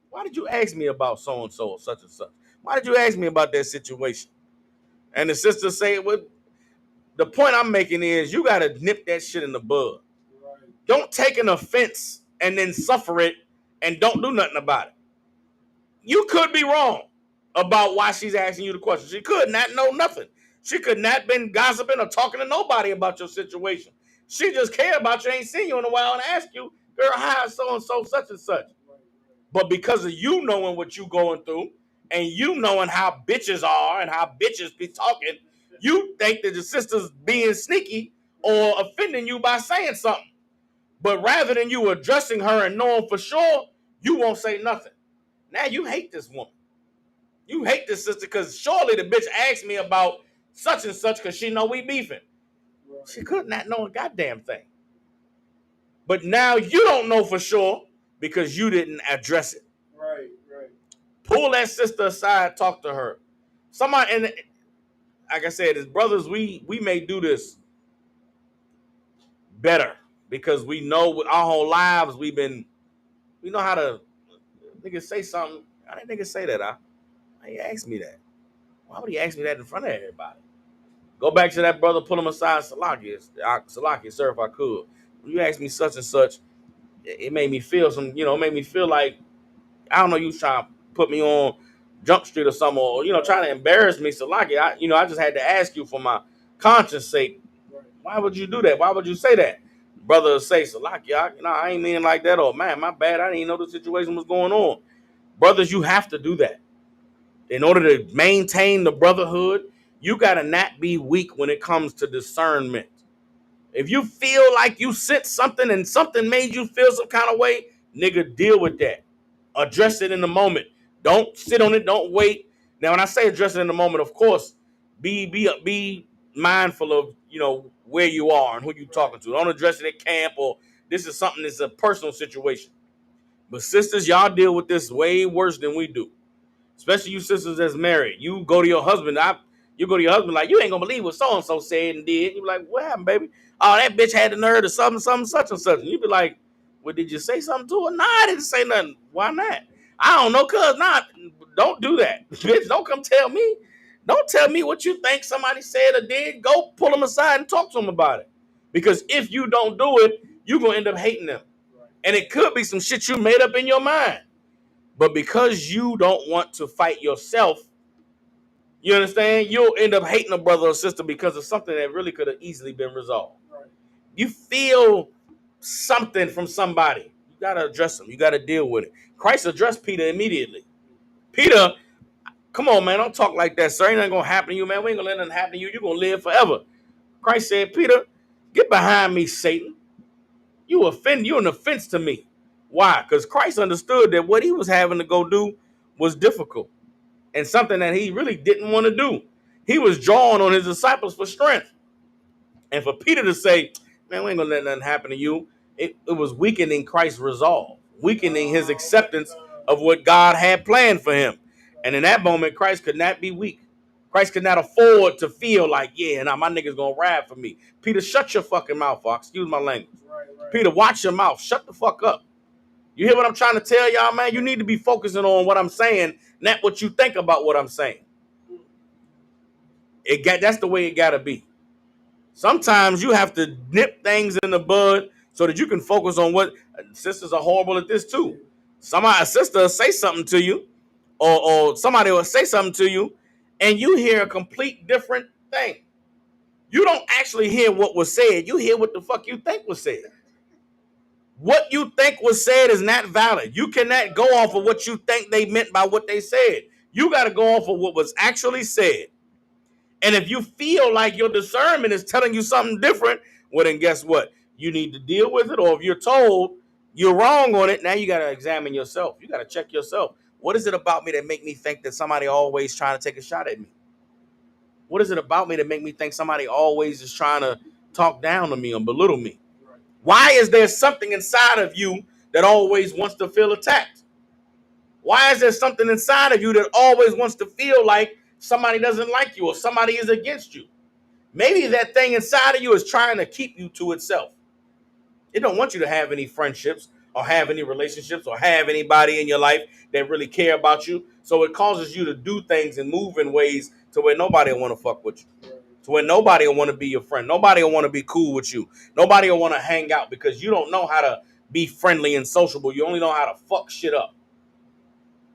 why did you ask me about so-and-so or such and such? Why did you ask me about that situation? And the sister say, well, the point I'm making is you got to nip that shit in the bud. Right. Don't take an offense and then suffer it and don't do nothing about it. You could be wrong about why she's asking you the question. She could not know nothing. She could not been gossiping or talking to nobody about your situation. She just care about you, ain't seen you in a while, and ask you, girl, how is so-and-so such and such? But because of you knowing what you going through and you knowing how bitches are and how bitches be talking, you think that the sister's being sneaky or offending you by saying something. But rather than you addressing her and knowing for sure, you won't say nothing. Now you hate this woman. You hate this sister because surely the bitch asked me about such and such because she know we beefing. She could not know a goddamn thing. But now you don't know for sure because you didn't address it. Right. Pull that sister aside, talk to her. Somebody, and like I said, as brothers, we may do this better because we know with our whole lives we know how to niggas say something. How did niggas say that? Why he asked me that? Why would he ask me that in front of everybody? Go back to that brother, pull him aside, Salaki, sir, if I could. When you asked me such and such, it made me feel it made me feel like, I don't know, you trying to put me on Jump Street or something, or, trying to embarrass me, Salaki. I just had to ask you for my conscience sake. Why would you do that? Why would you say that? Brother say, Salaki, I ain't mean like that, or man, my bad, I didn't even know the situation was going on. Brothers, you have to do that. In order to maintain the brotherhood, you got to not be weak when it comes to discernment. If you feel like you sent something and something made you feel some kind of way, nigga, deal with that. Address it in the moment. Don't sit on it. Don't wait. Now, when I say address it in the moment, of course, Be mindful of where you are and who you talking to. Don't address it at camp, or this is something that's a personal situation. But sisters, y'all deal with this way worse than we do. Especially you sisters that's married. You go to your husband. You go to your husband like, you ain't gonna believe what so and so said and did. You be like, what happened, baby? Oh, that bitch had the nerve to something, such and such. And you be like, well, did you say something to her? Nah, I didn't say nothing. Why not? I don't know, cuz not. Don't do that. Bitch, don't come tell me. Don't tell me what you think somebody said or did. Go pull them aside and talk to them about it. Because if you don't do it, you're gonna end up hating them. And it could be some shit you made up in your mind. But because you don't want to fight yourself, you understand? You'll end up hating a brother or sister because of something that really could have easily been resolved. Right. You feel something from somebody, you got to address them. You got to deal with it. Christ addressed Peter immediately. Peter, come on, man. Don't talk like that, sir. Ain't nothing going to happen to you, man. We ain't going to let nothing happen to you. You're going to live forever. Christ said, Peter, get behind me, Satan. You're an offense to me. Why? Because Christ understood that what he was having to go do was difficult and something that he really didn't want to do. He was drawing on his disciples for strength. And for Peter to say, man, we ain't going to let nothing happen to you, it was weakening Christ's resolve, weakening his acceptance of what God had planned for him. And in that moment, Christ could not be weak. Christ could not afford to feel like, yeah, now my nigga's going to ride for me. Peter, shut your fucking mouth, Fox. Excuse my language. Right. Peter, watch your mouth. Shut the fuck up. You hear what I'm trying to tell y'all, man? You need to be focusing on what I'm saying, not what you think about what I'm saying. That's the way it got to be. Sometimes you have to nip things in the bud so that you can focus on what sisters are horrible at this too. A sister will say something to you, or somebody will say something to you, and you hear a complete different thing. You don't actually hear what was said. You hear what the fuck you think was said. What you think was said is not valid. You cannot go off of what you think they meant by what they said. You got to go off of what was actually said. And if you feel like your discernment is telling you something different, well, then guess what? You need to deal with it. Or if you're told you're wrong on it, now you got to examine yourself. You got to check yourself. What is it about me that make me think that somebody always trying to take a shot at me? What is it about me that make me think somebody always is trying to talk down to me or belittle me? Why is there something inside of you that always wants to feel attacked? Why is there something inside of you that always wants to feel like somebody doesn't like you or somebody is against you? Maybe that thing inside of you is trying to keep you to itself. It don't want you to have any friendships or have any relationships or have anybody in your life that really care about you. So it causes you to do things and move in ways to where nobody will want to fuck with you. To where nobody will want to be your friend. Nobody will want to be cool with you. Nobody will want to hang out because you don't know how to be friendly and sociable. You only know how to fuck shit up.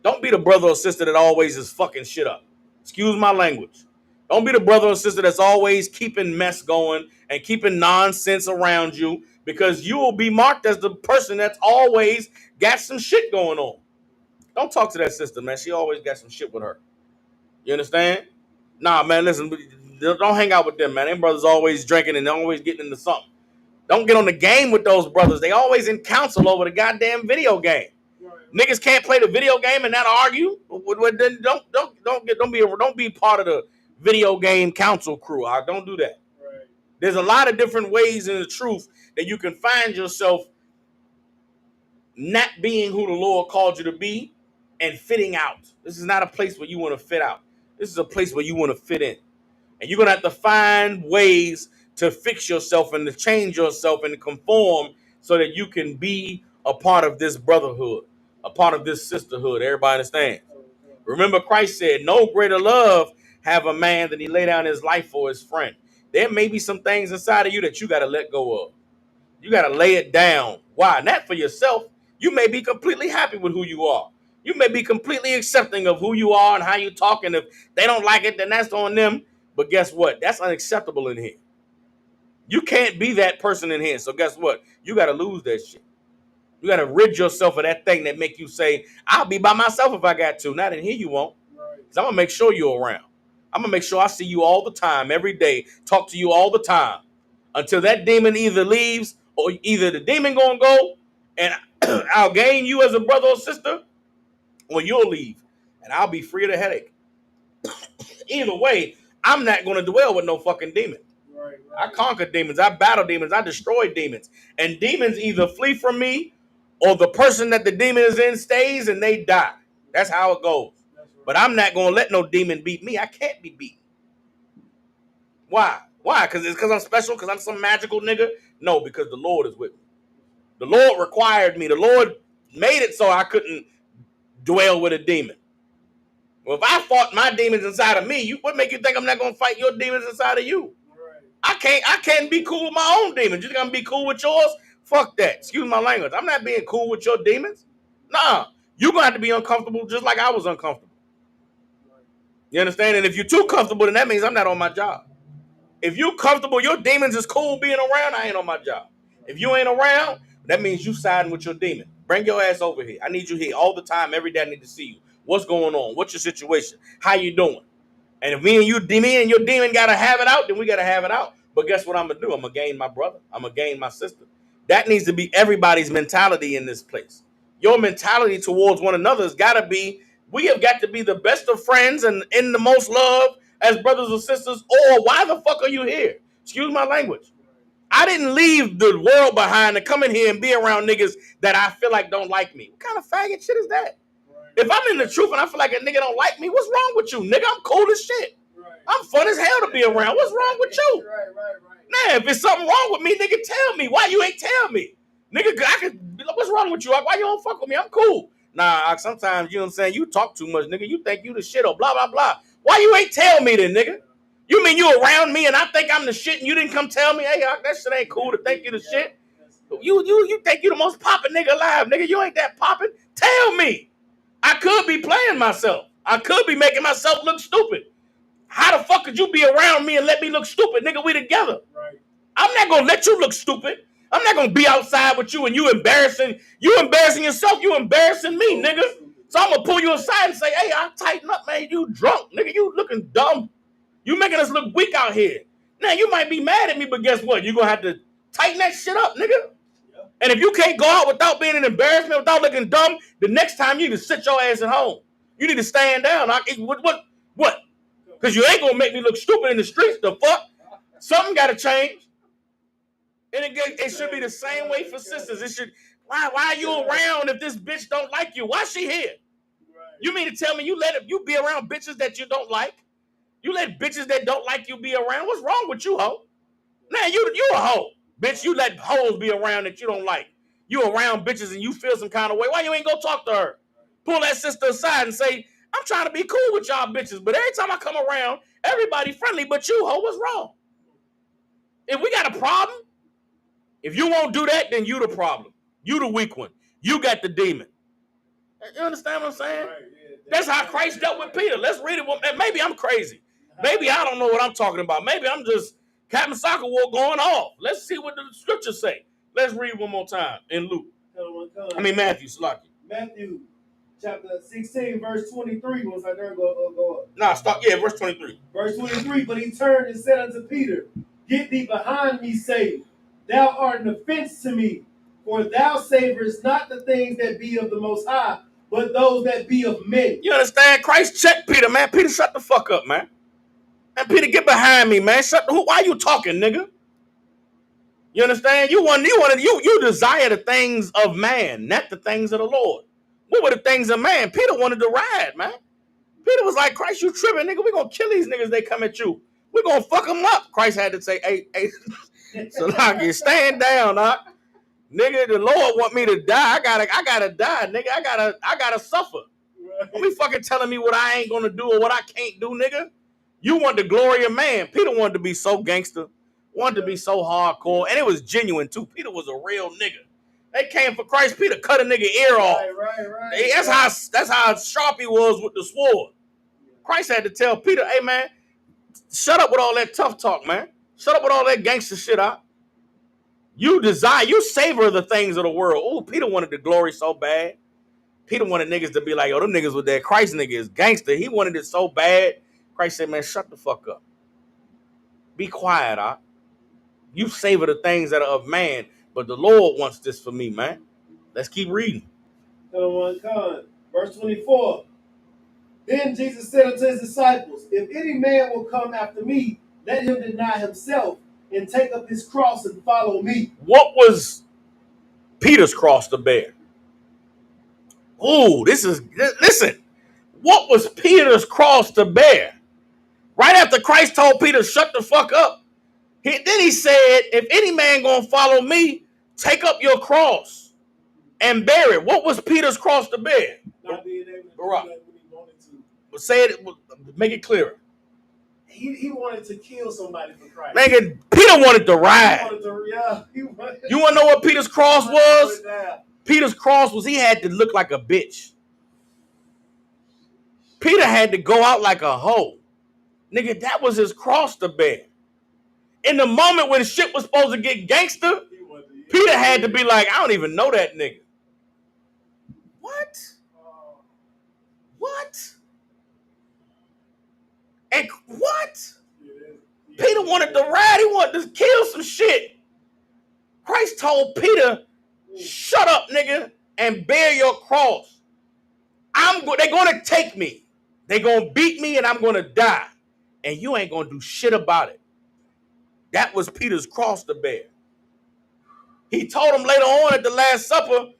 Don't be the brother or sister that always is fucking shit up. Excuse my language. Don't be the brother or sister that's always keeping mess going and keeping nonsense around you, because you will be marked as the person that's always got some shit going on. Don't talk to that sister, man. She always got some shit with her. You understand? Nah, man, listen, don't hang out with them, man. Them brothers always drinking and always getting into something. Don't get on the game with those brothers. They always in council over the goddamn video game. Niggas can't play the video game and not argue. Then don't be part of the video game council crew. Don't do that. Right. There's a lot of different ways in the truth that you can find yourself not being who the Lord called you to be and fitting out. This is not a place where you want to fit out. This is a place where you want to fit in. And you're going to have to find ways to fix yourself and to change yourself and to conform so that you can be a part of this brotherhood, a part of this sisterhood. Everybody understand? Remember, Christ said, no greater love have a man than he lay down his life for his friend. There may be some things inside of you that you got to let go of. You got to lay it down. Why? Not for yourself. You may be completely happy with who you are. You may be completely accepting of who you are and how you talk. And if they don't like it, then that's on them. But guess what? That's unacceptable in here. You can't be that person in here. So guess what? You got to lose that shit. You got to rid yourself of that thing that make you say, I'll be by myself if I got to. Not in here you won't. Because I'm going to make sure you're around. I'm going to make sure I see you all the time, every day, talk to you all the time. Until that demon either leaves or either the demon going to go and I'll gain you as a brother or sister, or you'll leave and I'll be free of the headache. Either way, I'm not going to dwell with no fucking demon. Right. I conquer demons. I battle demons. I destroy demons. And demons either flee from me or the person that the demon is in stays and they die. That's how it goes. But I'm not going to let no demon beat me. I can't be beaten. Why? Why? Because I'm special? Because I'm some magical nigga? No, because the Lord is with me. The Lord required me. The Lord made it so I couldn't dwell with a demon. Well, if I fought my demons inside of me, what make you think I'm not going to fight your demons inside of you? Right. I can't be cool with my own demons. You think I'm going to be cool with yours? Fuck that. Excuse my language. I'm not being cool with your demons. Nah. You're going to have to be uncomfortable just like I was uncomfortable. You understand? And if you're too comfortable, then that means I'm not on my job. If you're comfortable, your demons is cool being around, I ain't on my job. If you ain't around, that means you siding with your demon. Bring your ass over here. I need you here all the time. Every day I need to see you. What's going on? What's your situation? How you doing? And if me and your demon got to have it out, then we got to have it out. But guess what I'm going to do? I'm going to gain my brother. I'm going to gain my sister. That needs to be everybody's mentality in this place. Your mentality towards one another has got to be, we have got to be the best of friends and in the most love as brothers or sisters, or why the fuck are you here? Excuse my language. I didn't leave the world behind to come in here and be around niggas that I feel like don't like me. What kind of faggot shit is that? If I'm in the truth and I feel like a nigga don't like me, what's wrong with you? Nigga, I'm cool as shit. I'm fun as hell to be around. What's wrong with you? Nah, if there's something wrong with me, nigga, tell me. Why you ain't tell me? Nigga, what's wrong with you? Why you don't fuck with me? I'm cool. Nah, sometimes, you know what I'm saying, you talk too much, nigga. You think you the shit or blah, blah, blah. Why you ain't tell me then, nigga? You mean you around me and I think I'm the shit and you didn't come tell me, hey, that shit ain't cool to think you the shit? You think you the most popping nigga alive, nigga. You ain't that popping. Tell me. I could be playing myself. I could be making myself look stupid. How the fuck could you be around me and let me look stupid, nigga? We together. Right. I'm not gonna let you look stupid. I'm not gonna be outside with you and you embarrassing yourself. You embarrassing me, nigga. So I'm gonna pull you aside and say, hey, I tighten up, man. You drunk, nigga. You looking dumb. You making us look weak out here. Now you might be mad at me, but guess what? You're gonna have to tighten that shit up, nigga. And if you can't go out without being an embarrassment, without looking dumb, the next time you need to sit your ass at home. You need to stand down. What? Because you ain't gonna make me look stupid in the streets. The fuck? Something gotta change. And it should be the same way for sisters. It should. Why are you around if this bitch don't like you? Why she here? You mean to tell me you be around bitches that you don't like? You let bitches that don't like you be around? What's wrong with you, hoe? Nah, you a hoe. Bitch, you let hoes be around that you don't like. You around bitches and you feel some kind of way. Why you ain't go talk to her? Pull that sister aside and say, I'm trying to be cool with y'all bitches, but every time I come around, everybody friendly, but you, hoe, what's wrong? If we got a problem, if you won't do that, then you the problem. You the weak one. You got the demon. You understand what I'm saying? Right, yeah, that's how Christ dealt with Peter. Let's read it. Maybe I'm crazy. Maybe I don't know what I'm talking about. Maybe I'm just Captain Soccer War going off. Let's see what the scriptures say. Let's read one more time in Luke. Matthew, Slaki. Matthew chapter 16, verse 23. Once I there go up. Nah, stop. Yeah, verse 23. Verse 23. But he turned and said unto Peter, Get thee behind me, Satan. Thou art an offense to me, for thou savorest not the things that be of the Most High, but those that be of men. You understand? Christ checked Peter, man. Peter, shut the fuck up, man. And Peter, get behind me, man. Why you talking, nigga? You understand? You desire the things of man, not the things of the Lord. What were the things of man? Peter wanted to ride, man. Peter was like, Christ, you tripping, nigga. We're going to kill these niggas. They come at you. We're going to fuck them up. Christ had to say, hey, so like, you stand down, huh? Nigga, the Lord want me to die. I gotta die, nigga. I gotta suffer. Right. Don't be fucking telling me what I ain't gonna do or what I can't do, nigga. You want the glory of man. Peter wanted to be so gangster, wanted to be so hardcore, and it was genuine too. Peter was a real nigga. They came for Christ. Peter cut a nigga ear off. Right. That's how sharp he was with the sword. Christ had to tell Peter, hey man, shut up with all that tough talk, man. Shut up with all that gangster shit out. You savor the things of the world. Oh, Peter wanted the glory so bad. Peter wanted niggas to be like, them niggas with that Christ nigga is gangster. He wanted it so bad. Christ said, man, shut the fuck up. Be quiet, huh? You savor the things that are of man, but the Lord wants this for me, man. Let's keep reading. Verse 24. Then Jesus said unto his disciples, if any man will come after me, let him deny himself and take up his cross and follow me. What was Peter's cross to bear? Ooh, listen. What was Peter's cross to bear? Right after Christ told Peter, shut the fuck up. Then he said, if any man gonna follow me, take up your cross and bear it. What was Peter's cross to bear? Not being able to do that Barack. when he wanted to. But say it, make it clearer. He wanted to kill somebody for Christ. Nigga, Peter wanted to ride. You want to know what Peter's cross was? Peter's cross was he had to look like a bitch. Peter had to go out like a hoe. Nigga, that was his cross to bear. In the moment when shit was supposed to get gangster, Peter had to be like, I don't even know that nigga. What? What? And what? Peter wanted to ride. He wanted to kill some shit. Christ told Peter, shut up, nigga, and bear your cross. They're going to take me. They're going to beat me and I'm going to die. And you ain't going to do shit about it. That was Peter's cross to bear. He told him later on at the Last Supper,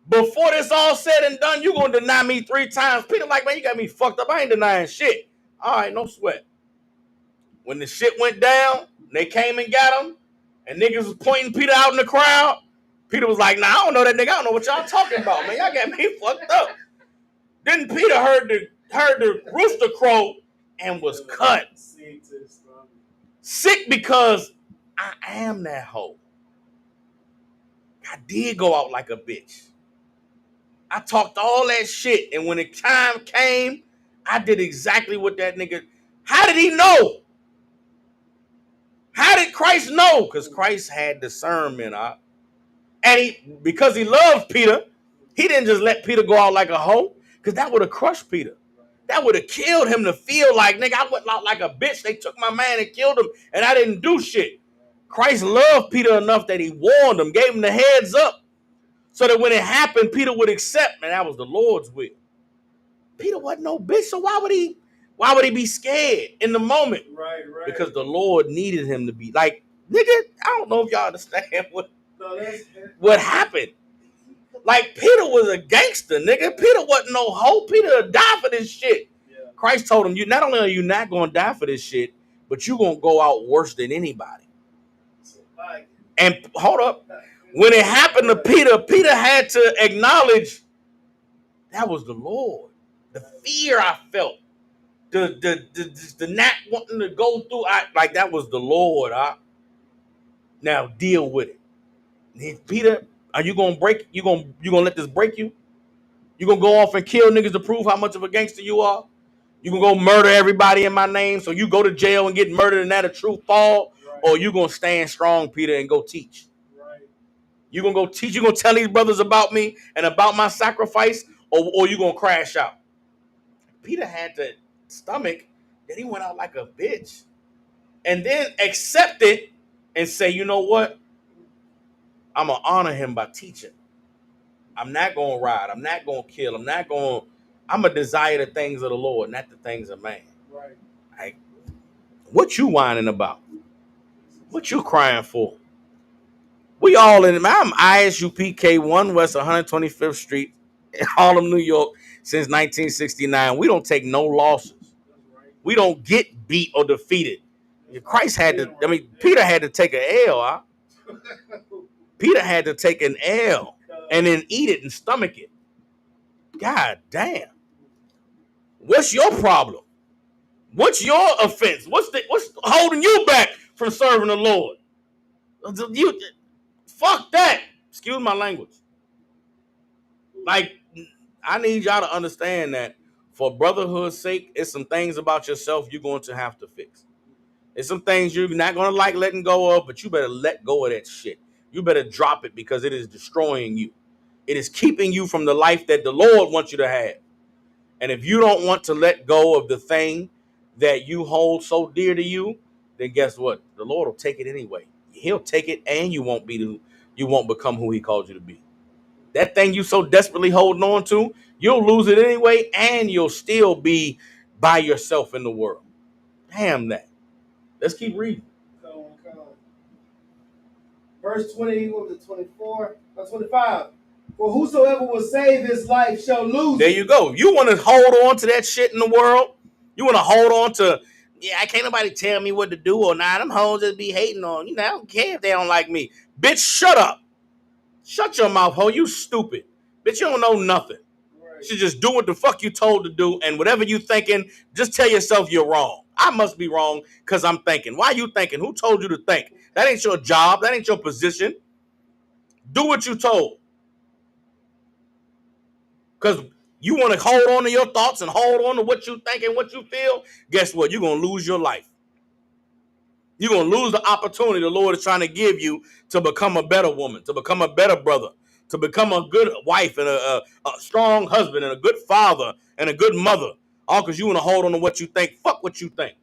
before this all said and done, you're going to deny me 3 times. Peter like, man, you got me fucked up. I ain't denying shit. All right, no sweat. When the shit went down, they came and got him, and niggas was pointing Peter out in the crowd. Peter was like, nah, I don't know that nigga. I don't know what y'all talking about, man. Y'all got me fucked up. Then Peter heard the rooster crow and was cut. Sick because I am that hoe. I did go out like a bitch. I talked all that shit, and when the time came, I did exactly what that nigga. How did he know? How did Christ know? Because Christ had discernment, and because he loved Peter, he didn't just let Peter go out like a hoe, because that would have crushed Peter. That would have killed him to feel like, nigga, I went out like a bitch. They took my man and killed him, and I didn't do shit. Christ loved Peter enough that he warned him, gave him the heads up, so that when it happened, Peter would accept, man, that was the Lord's will. Peter wasn't no bitch, so why would he be scared in the moment? Right. Because the Lord needed him to be like, nigga, I don't know if y'all understand what happened. Like, Peter was a gangster, nigga. Peter wasn't no hoe. Peter would die for this shit. Yeah. Christ told him, you not only are you not going to die for this shit, but you're going to go out worse than anybody. And hold up. When it happened to Peter, Peter had to acknowledge that was the Lord. The fear I felt. The not wanting to go through, like that was the Lord. Now deal with it. And Peter, are you gonna break? You gonna let this break you? You gonna go off and kill niggas to prove how much of a gangster you are? You gonna go murder everybody in my name, so you go to jail and get murdered and that a true fall? Right. Or you gonna stand strong, Peter, and go teach? Right. You gonna go teach? You gonna tell these brothers about me and about my sacrifice, or you gonna crash out? Peter had to stomach that he went out like a bitch, and then accept it and say, you know what? I'm gonna honor him by teaching. I'm not gonna ride. I'm not gonna kill. I'm gonna desire the things of the Lord, not the things of man. Right. Like, what you whining about? What you crying for? We all in. I'm ISUP K1 West 125th Street in Harlem, New York, since 1969. We don't take no losses. We don't get beat or defeated. Christ had to. I mean, Peter had to take an L. Peter had to take an L and then eat it and stomach it. God damn. What's your problem? What's your offense? What's holding you back from serving the Lord? You fuck that. Excuse my language. Like, I need y'all to understand that for brotherhood's sake, it's some things about yourself you're going to have to fix. It's some things you're not going to like letting go of, but you better let go of that shit. You better drop it because it is destroying you. It is keeping you from the life that the Lord wants you to have. And if you don't want to let go of the thing that you hold so dear to you, then guess what? The Lord will take it anyway. He'll take it, and you won't become who he called you to be. That thing you so desperately holding on to, You'll lose it anyway, and you'll still be by yourself in the world. Damn that. Let's keep reading. Come on. Verse 20, what was it, 24? No, 25. For whosoever will save his life shall lose There it. you go. You want to hold on to that shit in the world? You want to hold on to, I can't nobody tell me what to do or not. Them hoes just be hating on, I don't care if they don't like me. Bitch, shut up. Shut your mouth, ho. You stupid. Bitch, you don't know nothing. Right. You should just do what the fuck you told to do, and whatever you thinking, just tell yourself you're wrong. I must be wrong because I'm thinking. Why you thinking? Who told you to think? That ain't your job. That ain't your position. Do what you told. Because you want to hold on to your thoughts and hold on to what you think and what you feel. Guess what? You're going to lose your life. You're going to lose the opportunity the Lord is trying to give you to become a better woman, to become a better brother, to become a good wife and a strong husband and a good father and a good mother. All because you want to hold on to what you think. Fuck what you think.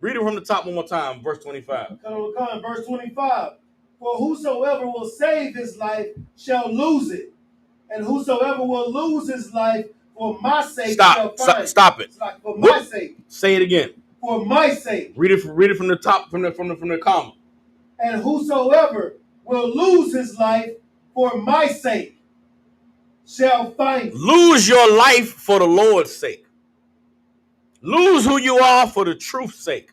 Read it from the top one more time, verse 25. Come on, verse 25. For whosoever will save his life shall lose it. And whosoever will lose his life for my sake shall find. Stop it. Like, for my sake. Say it again. For my sake. Read it from the top, from the comma. And whosoever will lose his life for my sake shall find it. Lose your life for the Lord's sake. Lose who you are for the truth's sake.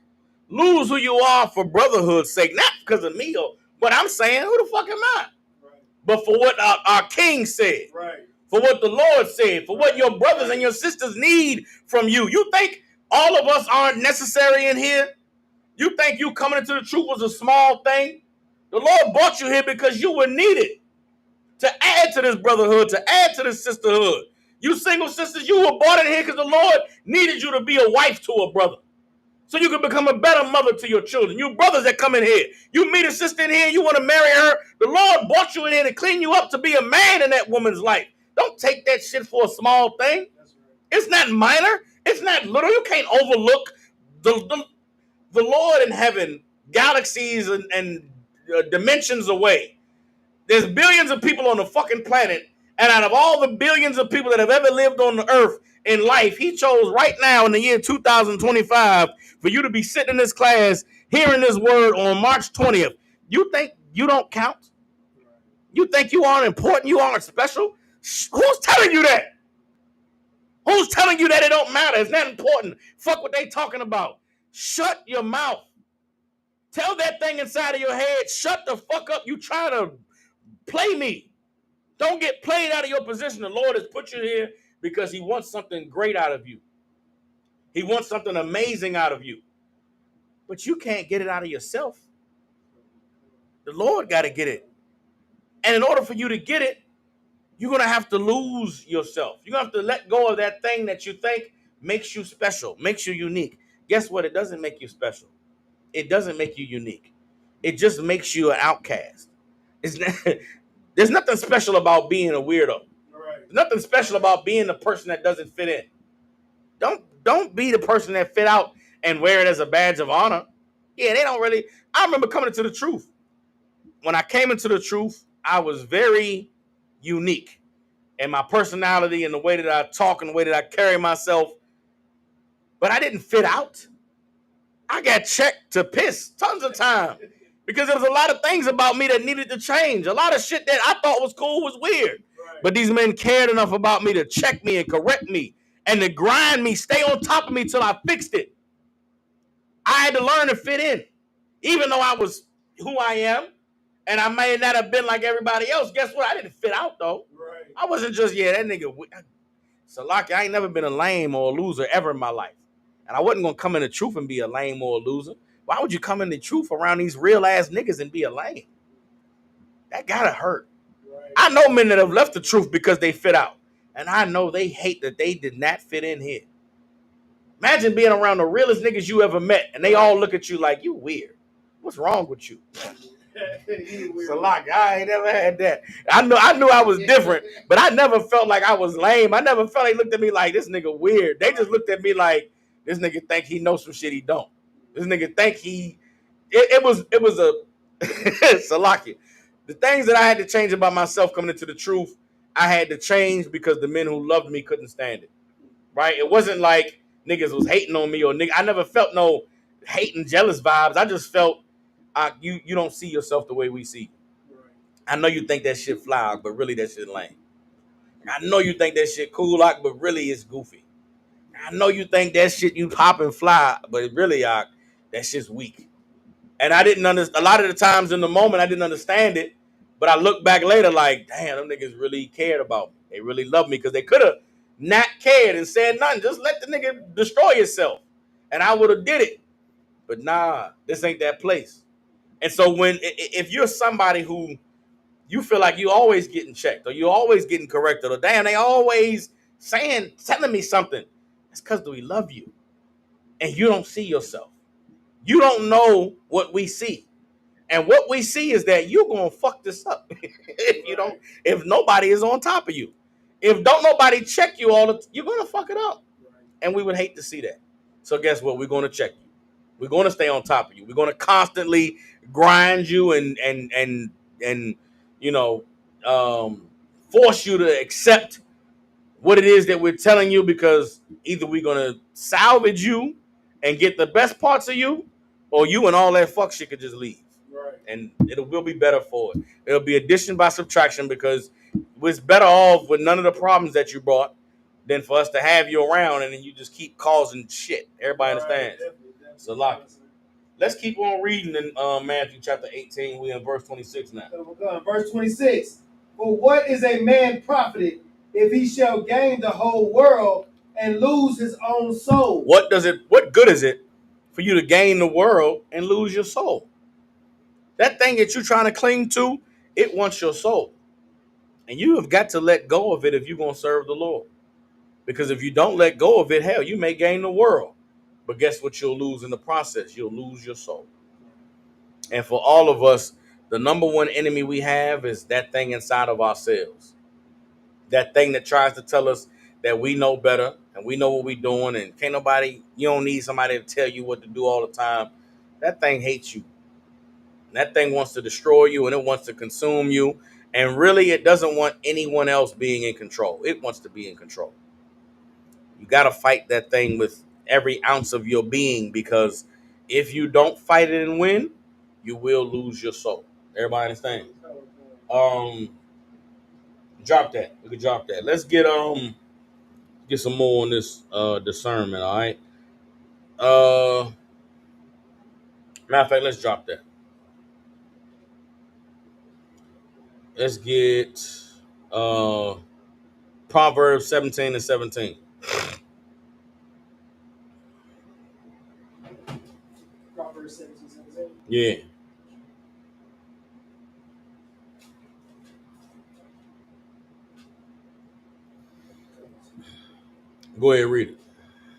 Lose who you are for brotherhood's sake. Not because of me or what I'm saying. Who the fuck am I? Right. But for what our king said. Right. For what the Lord said. For what your brothers and your sisters need from you. You think all of us aren't necessary in here? You think you coming into the truth was a small thing? The Lord brought you here because you were needed to add to this brotherhood, to add to this sisterhood. You single sisters, you were brought in here because the Lord needed you to be a wife to a brother. So you can become a better mother to your children. You brothers that come in here, you meet a sister in here, you want to marry her. The Lord brought you in here to clean you up to be a man in that woman's life. Don't take that shit for a small thing. It's not minor. It's not little. You can't overlook the Lord in heaven, galaxies and dimensions away. There's billions of people on the fucking planet, and out of all the billions of people that have ever lived on the earth in life, he chose right now in the year 2025 for you to be sitting in this class, hearing this word on March 20th. You think you don't count? You think you aren't important? You aren't special? Who's telling you that? Who's telling you that it don't matter? It's not important. Fuck what they talking about. Shut your mouth. Tell that thing inside of your head, shut the fuck up. You trying to play me. Don't get played out of your position. The Lord has put you here because he wants something great out of you. He wants something amazing out of you. But you can't get it out of yourself. The Lord got to get it. And in order for you to get it, you're going to have to lose yourself. You're going to have to let go of that thing that you think makes you special, makes you unique. Guess what? It doesn't make you special. It doesn't make you unique. It just makes you an outcast. There's nothing special about being a weirdo. Right. There's nothing special about being the person that doesn't fit in. Don't be the person that fit out and wear it as a badge of honor. Yeah, they don't really. I remember coming into the truth. When I came into the truth, I was very unique in my personality and the way that I talk and the way that I carry myself. But I didn't fit out. I got checked to piss tons of time because there was a lot of things about me that needed to change. A lot of shit that I thought was cool was weird. Right. But these men cared enough about me to check me and correct me and to grind me, stay on top of me till I fixed it. I had to learn to fit in. Even though I was who I am and I may not have been like everybody else, guess what? I didn't fit out, though. Right. I wasn't just, that nigga. Salaki, I ain't never been a lame or a loser ever in my life. And I wasn't going to come in the truth and be a lame or a loser. Why would you come in the truth around these real-ass niggas and be a lame? That got to hurt. Right. I know men that have left the truth because they fit out. And I know they hate that they did not fit in here. Imagine being around the realest niggas you ever met, and they all look at you like, you weird. What's wrong with you? Salaki, I ain't never had that. I knew I was different, but I never felt like I was lame. I never felt they looked at me like, this nigga weird. They just looked at me like, this nigga think he knows some shit he don't. This nigga think it was a Salaki. The things that I had to change about myself coming into the truth I had to change because the men who loved me couldn't stand it. Right? It wasn't like niggas was hating on me or nigga. I never felt no hate and jealous vibes. I just felt you don't see yourself the way we see you. I know you think that shit fly, but really that shit lame. I know you think that shit cool, but really it's goofy. I know you think that shit you pop and fly, but really, that shit's weak. And I didn't understand. A lot of the times in the moment, I didn't understand it. But I look back later like, damn, them niggas really cared about me. They really loved me because they could have not cared and said nothing. Just let the nigga destroy yourself. And I would have did it. But nah, this ain't that place. And so if you're somebody who you feel like you always getting checked or you always getting corrected or damn, they always telling me something, it's because we love you. And you don't see yourself. You don't know what we see. And what we see is that you're gonna fuck this up if nobody is on top of you. If don't nobody check you you're gonna fuck it up. And we would hate to see that. So guess what? We're gonna check you. We're gonna stay on top of you. We're gonna constantly grind you and force you to accept what it is that we're telling you, because either we're gonna salvage you and get the best parts of you, or you and all that fuck shit could just leave. Right. And it will be better for it. It'll be addition by subtraction, because it's better off with none of the problems that you brought than for us to have you around and then you just keep causing shit. Everybody understands? Definitely. So let's keep on reading in Matthew chapter 18. We're in verse 26 now. Verse 26. For what is a man profited if he shall gain the whole world and lose his own soul? What good is it for you to gain the world and lose your soul? That thing that you're trying to cling to, it wants your soul. And you have got to let go of it if you're going to serve the Lord. Because if you don't let go of it, hell, you may gain the world. But guess what you'll lose in the process? You'll lose your soul. And for all of us, the number one enemy we have is that thing inside of ourselves. That thing that tries to tell us that we know better and we know what we're doing, and you don't need somebody to tell you what to do all the time. That thing hates you. That thing wants to destroy you, and it wants to consume you. And really, it doesn't want anyone else being in control. It wants to be in control. You got to fight that thing with every ounce of your being, because if you don't fight it and win, you will lose your soul. Everybody understand? Drop that. We could drop that. Let's get some more on this discernment. All right. Matter of fact, let's drop that. Let's get Proverbs 17 and 17. Proverbs 17, 17? Yeah. Go ahead, read it.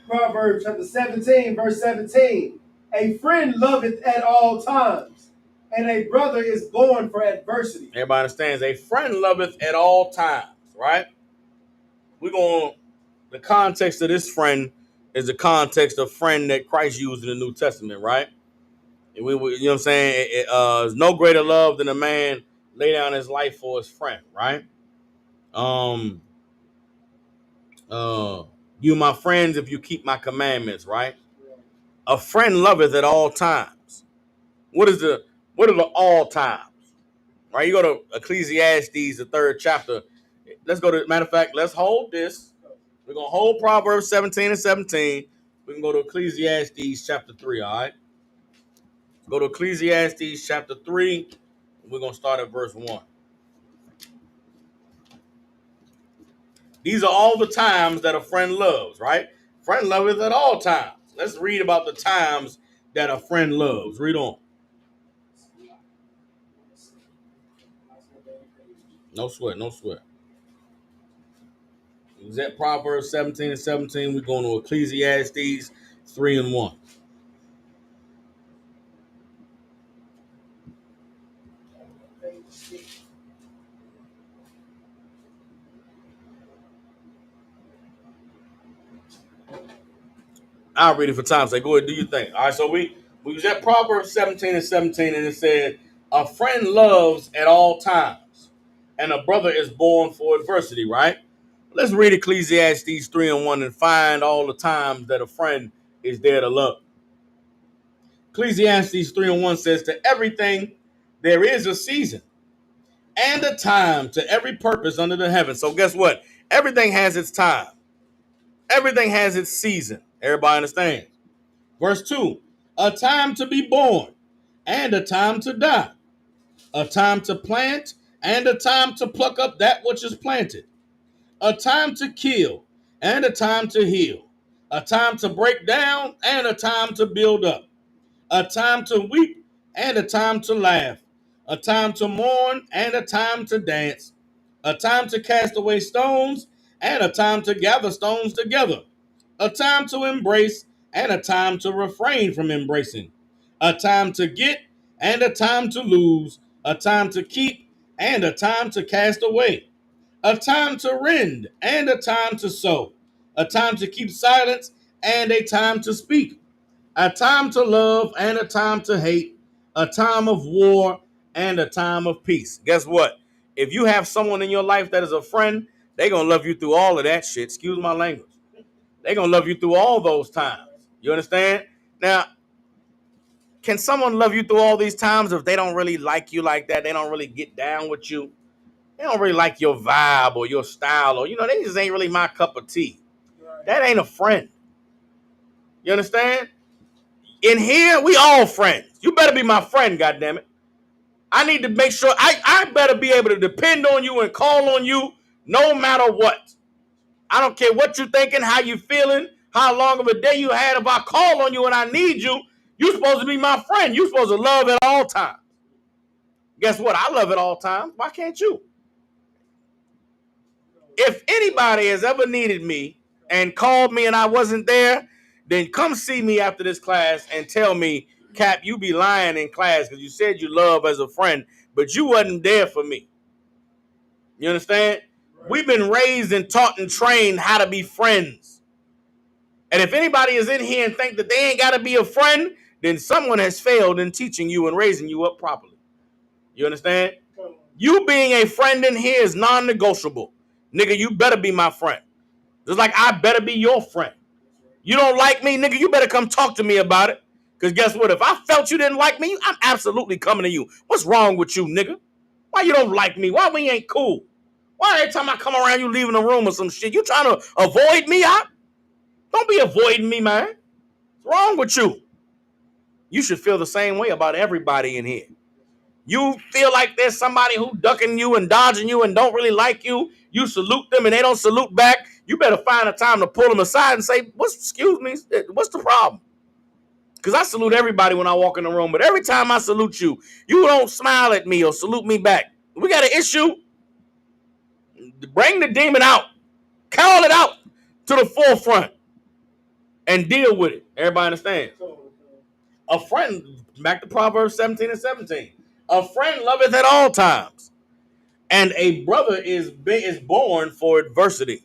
Proverbs chapter 17, verse 17. A friend loveth at all times, and a brother is born for adversity. Everybody understands. A friend loveth at all times, right? The context of this friend is the context of friend that Christ used in the New Testament, right? And you know what I'm saying? There's no greater love than a man lay down his life for his friend, right? You my friends if you keep my commandments, right? A friend loveth at all times. What are the all times? Right? You go to Ecclesiastes, the 3rd chapter. Let's go to, matter of fact, let's hold this. We're going to hold Proverbs 17 and 17. We can go to Ecclesiastes chapter 3, all right? Go to Ecclesiastes chapter 3. We're going to start at verse 1. These are all the times that a friend loves, right? Friend loveth at all times. Let's read about the times that a friend loves. Read on. No sweat, no sweat. It was at Proverbs 17 and 17. We're going to Ecclesiastes 3 and 1. I'll read it for time's sake. Go ahead, do your thing. All right, so we was at Proverbs 17 and 17, and it said, a friend loves at all times. and a brother is born for adversity, right? Let's read Ecclesiastes 3:1 and find all the times that a friend is there to love. Ecclesiastes 3:1 says, to everything there is a season and a time to every purpose under the heaven. So guess what? Everything has its time. Everything has its season. Everybody understands? Verse 2, a time to be born and a time to die, a time to plant and a time to pluck up that which is planted, a time to kill and a time to heal, a time to break down and a time to build up, a time to weep and a time to laugh, a time to mourn and a time to dance, a time to cast away stones and a time to gather stones together, a time to embrace and a time to refrain from embracing, a time to get and a time to lose, a time to keep and a time to cast away, a time to rend and a time to sow, a time to keep silence and a time to speak, a time to love and a time to hate, a time of war and a time of peace. Guess what? If you have someone in your life that is a friend, they're going to love you through all of that shit. Excuse my language. They're going to love you through all those times. You understand? Now, can someone love you through all these times if they don't really like you like that? They don't really get down with you. They don't really like your vibe or your style, or, they just ain't really my cup of tea. That ain't a friend. You understand? In here, we all friends. You better be my friend, goddammit. I need to make sure I better be able to depend on you and call on you no matter what. I don't care what you're thinking, how you feeling, how long of a day you had. If I call on you and I need you, you're supposed to be my friend. You're supposed to love at all times. Guess what? I love at all times. Why can't you? If anybody has ever needed me and called me and I wasn't there, then come see me after this class and tell me, Cap, you be lying in class because you said you love as a friend, but you wasn't there for me. You understand? Right. We've been raised and taught and trained how to be friends. And if anybody is in here and think that they ain't got to be a friend, then someone has failed in teaching you and raising you up properly. You understand? You being a friend in here is non-negotiable. Nigga, you better be my friend. Just like I better be your friend. You don't like me, nigga, you better come talk to me about it. Because guess what? If I felt you didn't like me, I'm absolutely coming to you. What's wrong with you, nigga? Why you don't like me? Why we ain't cool? Why every time I come around you leaving the room or some shit, you trying to avoid me? Don't be avoiding me, man. What's wrong with you? You should feel the same way about everybody in here. You feel like there's somebody who ducking you and dodging you and don't really like you. You salute them and they don't salute back. You better find a time to pull them aside and say, excuse me, what's the problem? Because I salute everybody when I walk in the room, but every time I salute you, you don't smile at me or salute me back. We got an issue. Bring the demon out. Call it out to the forefront and deal with it. Everybody understand? A friend, back to Proverbs 17 and 17. A friend loveth at all times, and a brother is born for adversity.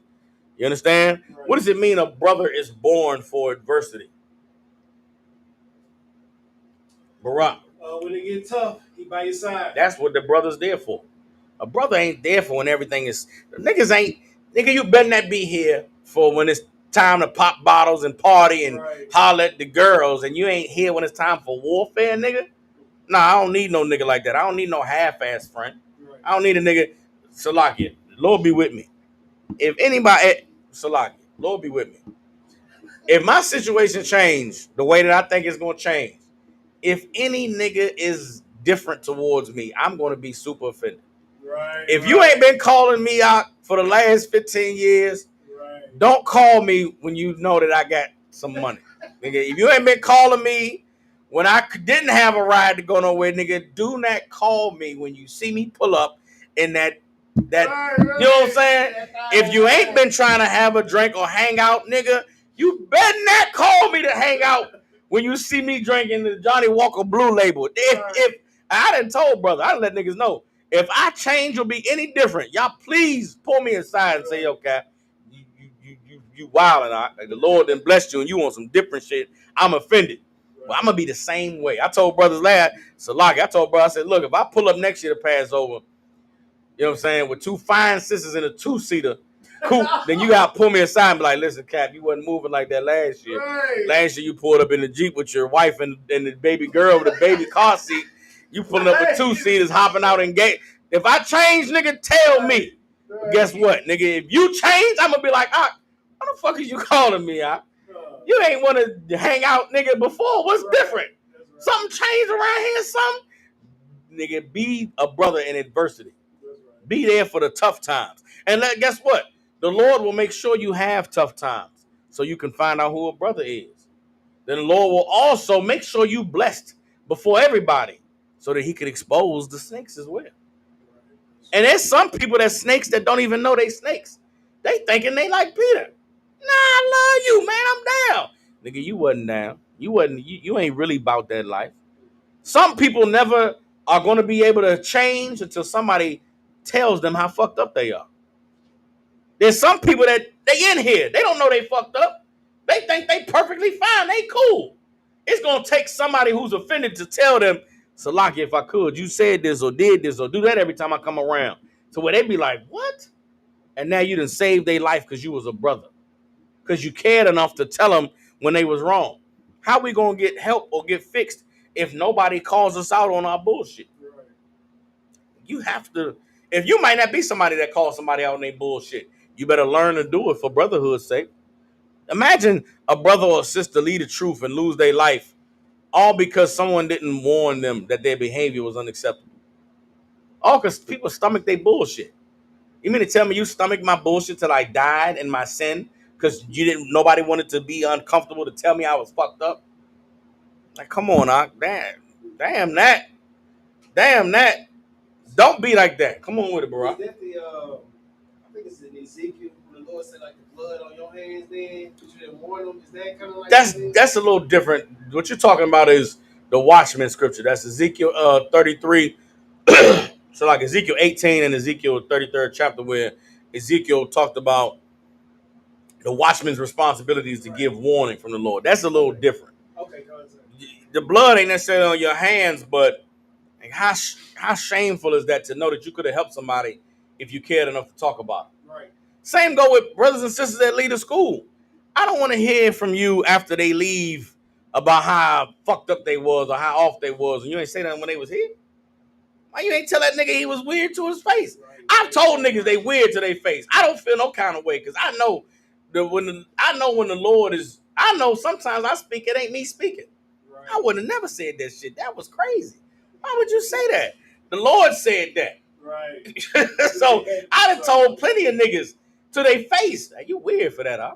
You understand? Right. What does it mean a brother is born for adversity? Barack. When it get tough, he by your side. That's what the brother's there for. A brother ain't there for when everything is... Niggas ain't... Nigga, you better not be here for when it's time to pop bottles and party and holler at the girls, and you ain't here when it's time for warfare, nigga. Nah, I don't need no nigga like that. I don't need no half-ass friend. Right. I don't need a nigga. Salakia, Lord be with me. If anybody, Salakia, Lord be with me. If my situation changed the way that I think it's going to change, if any nigga is different towards me, I'm going to be super offended. Right, if you ain't been calling me out for the last 15 years, don't call me when you know that I got some money. Nigga, if you ain't been calling me when I didn't have a ride to go nowhere, nigga, do not call me when you see me pull up in that you know what I'm saying? If you ain't been trying to have a drink or hang out, nigga, you better not call me to hang out when you see me drinking the Johnny Walker Blue Label. If I done told brother, I done let niggas know, if I change or be any different, y'all please pull me aside and say, yo, Cap, you wildin'. Like the Lord done blessed you and you want some different shit. I'm offended. Well, I'm gonna be the same way. I told brothers last, Salaki, I told brother, I said, look, if I pull up next year to Passover, You know what I'm saying? With two fine sisters in a two-seater. Cool. Then you gotta pull me aside and be like, listen, Cap, you wasn't moving like that last year. Right. Last year you pulled up in the Jeep with your wife and the baby girl with a baby car seat. You pulling up with two-seaters, hopping out and gate. If I change, nigga, tell me. But guess what, nigga? If you change, I'm gonna be like, what the fuck is you calling me, You ain't want to hang out, nigga, before. What's different? Right. Something changed around here, something? Nigga, be a brother in adversity. Right. Be there for the tough times. And guess what? The Lord will make sure you have tough times so you can find out who a brother is. Then the Lord will also make sure you blessed before everybody so that he could expose the snakes as well. And there's some people that snakes that don't even know they snakes. They thinking they like Peter. Nah, I love you, man. I'm down. Nigga, you wasn't down. You ain't really about that life. Some people never are going to be able to change until somebody tells them how fucked up they are. There's some people that they in here. They don't know they fucked up. They think they perfectly fine. They cool. It's going to take somebody who's offended to tell them, Salaki, if I could, you said this or did this or do that every time I come around. So where they be like, what? And now you done saved their life because you was a brother. Because you cared enough to tell them when they was wrong. How we going to get help or get fixed if nobody calls us out on our bullshit? Right. You have to, if you might not be somebody that calls somebody out on their bullshit, you better learn to do it for brotherhood's sake. Imagine a brother or sister lead the truth and lose their life all because someone didn't warn them that their behavior was unacceptable. All because people stomach their bullshit. You mean to tell me you stomached my bullshit till I died in my sin because nobody wanted to be uncomfortable to tell me I was fucked up? Like, come on, damn that. Don't be like that. Come on with it, bro. Is that I think it's in Ezekiel when the Lord said like the blood on your hands then, because you didn't warn them. Is that kind of like that's a little different. What you're talking about is the Watchman scripture. That's Ezekiel 33. So like Ezekiel 18 and Ezekiel 33rd chapter, where Ezekiel talked about the watchman's responsibilities to give warning from the Lord. That's a little different. Okay, the blood ain't necessarily on your hands, but like how shameful is that to know that you could have helped somebody if you cared enough to talk about it? Right. Same go with brothers and sisters that leave the school. I don't want to hear from you after they leave about how fucked up they was or how off they was, and you ain't say that when they was here. Why you ain't tell that nigga he was weird to his face? Right. I've told niggas they weird to their face. I don't feel no kind of way because I know when the Lord is. I know sometimes I speak, it ain't me speaking. Right. I would have never said that shit. That was crazy. Why would you say that? The Lord said that. Right. So I done told plenty of niggas to their face, you weird for that, huh?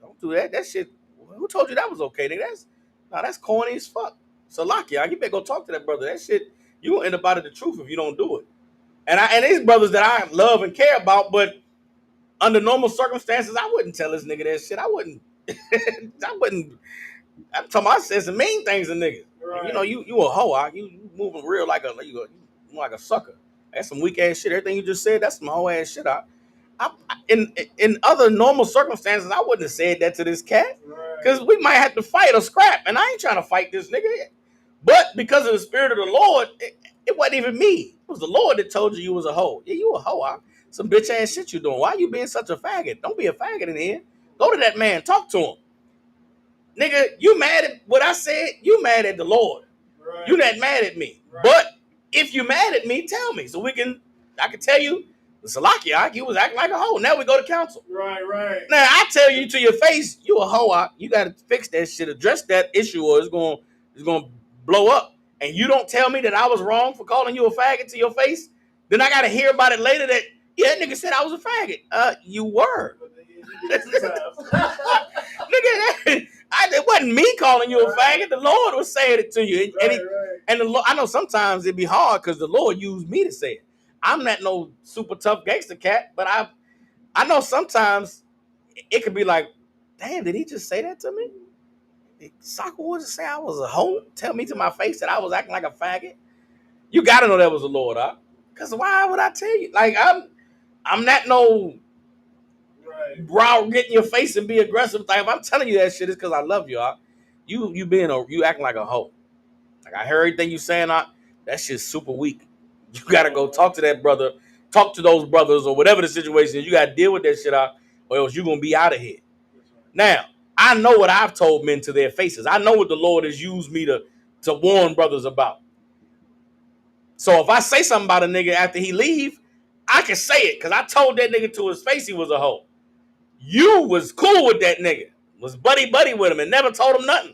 Don't do that. That shit. Who told you that was okay, nigga? That's corny as fuck. So Salaki, you better go talk to that brother. That shit, you gonna end up out of the truth if you don't do it. And these brothers that I love and care about, but under normal circumstances, I wouldn't tell this nigga that shit. I wouldn't. I'm talking about I said some mean things to niggas. Right. You know, you a hoe, you moving real like a sucker. That's some weak ass shit. Everything you just said, that's some hoe ass shit. In other normal circumstances, I wouldn't have said that to this cat. Because we might have to fight or scrap. And I ain't trying to fight this nigga. But because of the spirit of the Lord, it wasn't even me. It was the Lord that told you was a hoe. Yeah, you a hoe, huh? Some bitch ass shit you doing. Why you being such a faggot? Don't be a faggot in here. Go to that man. Talk to him. Nigga, you mad at what I said? You mad at the Lord. Right. You not mad at me. Right. But if you mad at me, tell me. So I can tell you, the Salaki, you was acting like a hoe. Now we go to council. Right. Now I tell you to your face, you a hoe. You got to fix that shit, address that issue, or it's gonna blow up. And you don't tell me that I was wrong for calling you a faggot to your face. Then I got to hear about it later that, yeah, that nigga said I was a faggot. You were. Nigga, it wasn't me calling you a faggot. The Lord was saying it to you. And I know sometimes it'd be hard because the Lord used me to say it. I'm not no super tough gangster cat, but I know sometimes it could be like, damn, did he just say that to me? Soccer would say I was a hoe? Tell me to my face that I was acting like a faggot? You gotta know that was the Lord, huh? Because why would I tell you? Like, I'm not no brow get in your face and be aggressive. Like, if I'm telling you that shit, it's because I love you, huh? You acting like a hoe. Like, I heard everything you saying, that shit's super weak. You gotta go talk to that brother talk to those brothers or whatever the situation is. You got to deal with that shit out, or else you're going to be out of here. Now, I know what I've told men to their faces. I know what the Lord has used me to warn brothers about. So if I say something about a nigga after he leave, I can say it because I told that nigga to his face he was a hoe. You was cool with that nigga, was buddy with him, and never told him nothing.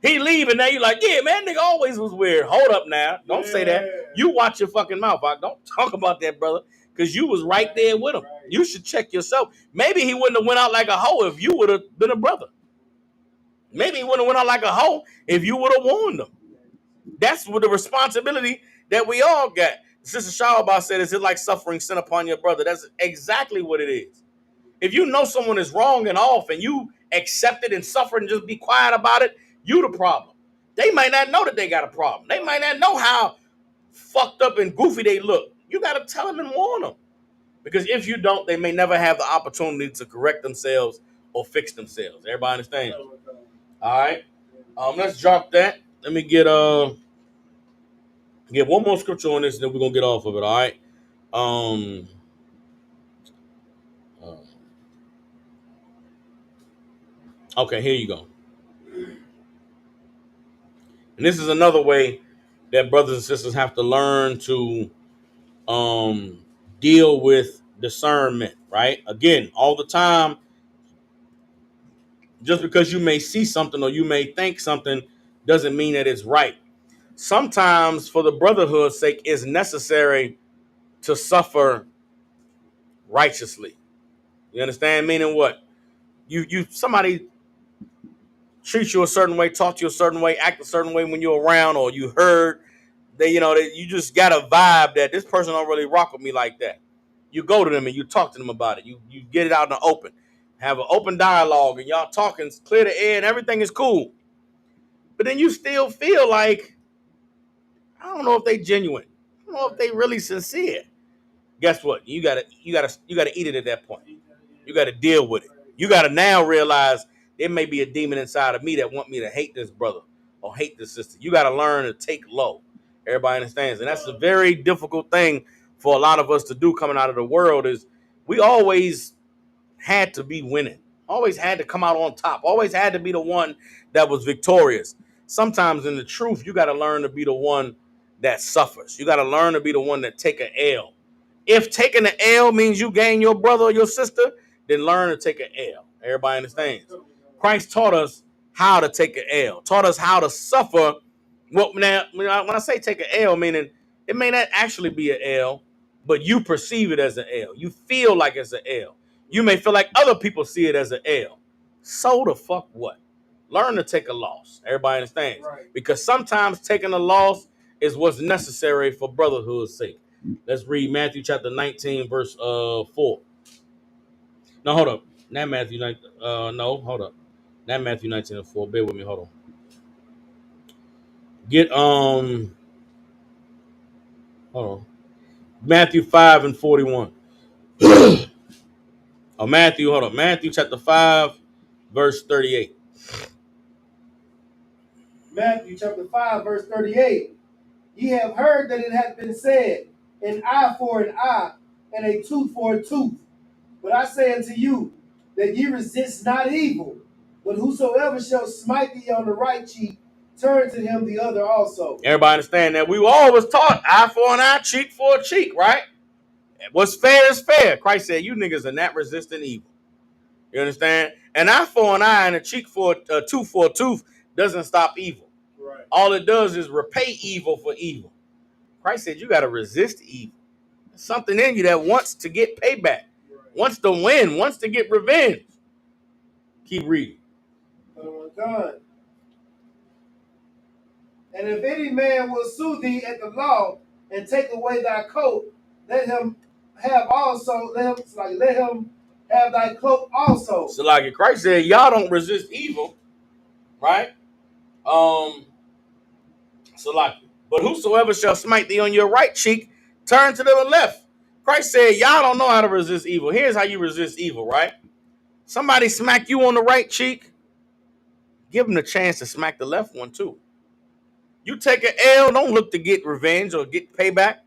He leave and now you like, yeah, man, nigga always was weird. Hold up now. Don't say that. You watch your fucking mouth. Don't talk about that, brother, because you was right there with him. You should check yourself. Maybe he wouldn't have went out like a hoe if you would have been a brother. Maybe he wouldn't have went out like a hoe if you would have warned him. That's what the responsibility that we all got. Sister Shawabah said, is it like suffering sin upon your brother? That's exactly what it is. If you know someone is wrong and off and you accept it and suffer and just be quiet about it, you the problem. They might not know that they got a problem. They might not know how fucked up and goofy they look. You got to tell them and warn them. Because if you don't, they may never have the opportunity to correct themselves or fix themselves. Everybody understand? All right. Let's drop that. Let me get one more scripture on this, and then we're gonna get off of it. All right. Okay, here you go. And this is another way that brothers and sisters have to learn to deal with discernment, right? Again, all the time, just because you may see something or you may think something doesn't mean that it's right. Sometimes, for the brotherhood's sake, it's necessary to suffer righteously. You understand? Meaning what? Somebody treat you a certain way, talk to you a certain way, act a certain way when you're around, or you heard that you just got a vibe that this person don't really rock with me like that. You go to them and you talk to them about it. You get it out in the open, have an open dialogue, and y'all talking, clear the air, and everything is cool. But then you still feel like, I don't know if they genuine. I don't know if they really sincere. Guess what? You gotta eat it at that point. You gotta deal with it. You gotta now realize there may be a demon inside of me that want me to hate this brother or hate this sister. You gotta learn to take low. Everybody understands, and that's a very difficult thing for a lot of us to do coming out of the world. Is we always had to be winning, always had to come out on top, always had to be the one that was victorious. Sometimes in the truth, you got to learn to be the one that suffers. You got to learn to be the one that take an L. If taking an L means you gain your brother or your sister, then learn to take an L. Everybody understands. Christ taught us how to take an L, taught us how to suffer. Well, now, when I say take an L, meaning it may not actually be an L, but you perceive it as an L. You feel like it's an L. You may feel like other people see it as an L. So the fuck what? Learn to take a loss. Everybody understands. Right. Because sometimes taking a loss is what's necessary for brotherhood's sake. Let's read Matthew chapter 19, verse 4. No, hold up. Not Matthew 19. No, hold up. Not Matthew 19 and 4. Bear with me. Hold on. Get hold on. Matthew 5 and 41. Matthew, hold on. Matthew chapter 5, verse 38. Matthew chapter 5, verse 38. Ye have heard that it hath been said, an eye for an eye, and a tooth for a tooth. But I say unto you, that ye resist not evil, but whosoever shall smite thee on the right cheek, turn to him the other also. Everybody understand that? We were always taught eye for an eye, cheek for a cheek, right? What's fair is fair. Christ said, you niggas are not resisting evil. You understand? An eye for an eye and a cheek for a tooth doesn't stop evil. Right. All it does is repay evil for evil. Christ said you got to resist evil. There's something in you that wants to get payback, right, wants to win, wants to get revenge. Keep reading. Oh my God. And if any man will sue thee at the law and take away thy coat, let him have thy cloak also. So like Christ said, y'all don't resist evil, right? So like, but whosoever shall smite thee on your right cheek, turn to the left. Christ said, y'all don't know how to resist evil. Here's how you resist evil, right? Somebody smack you on the right cheek, give them the chance to smack the left one too. You take an L, don't look to get revenge or get payback.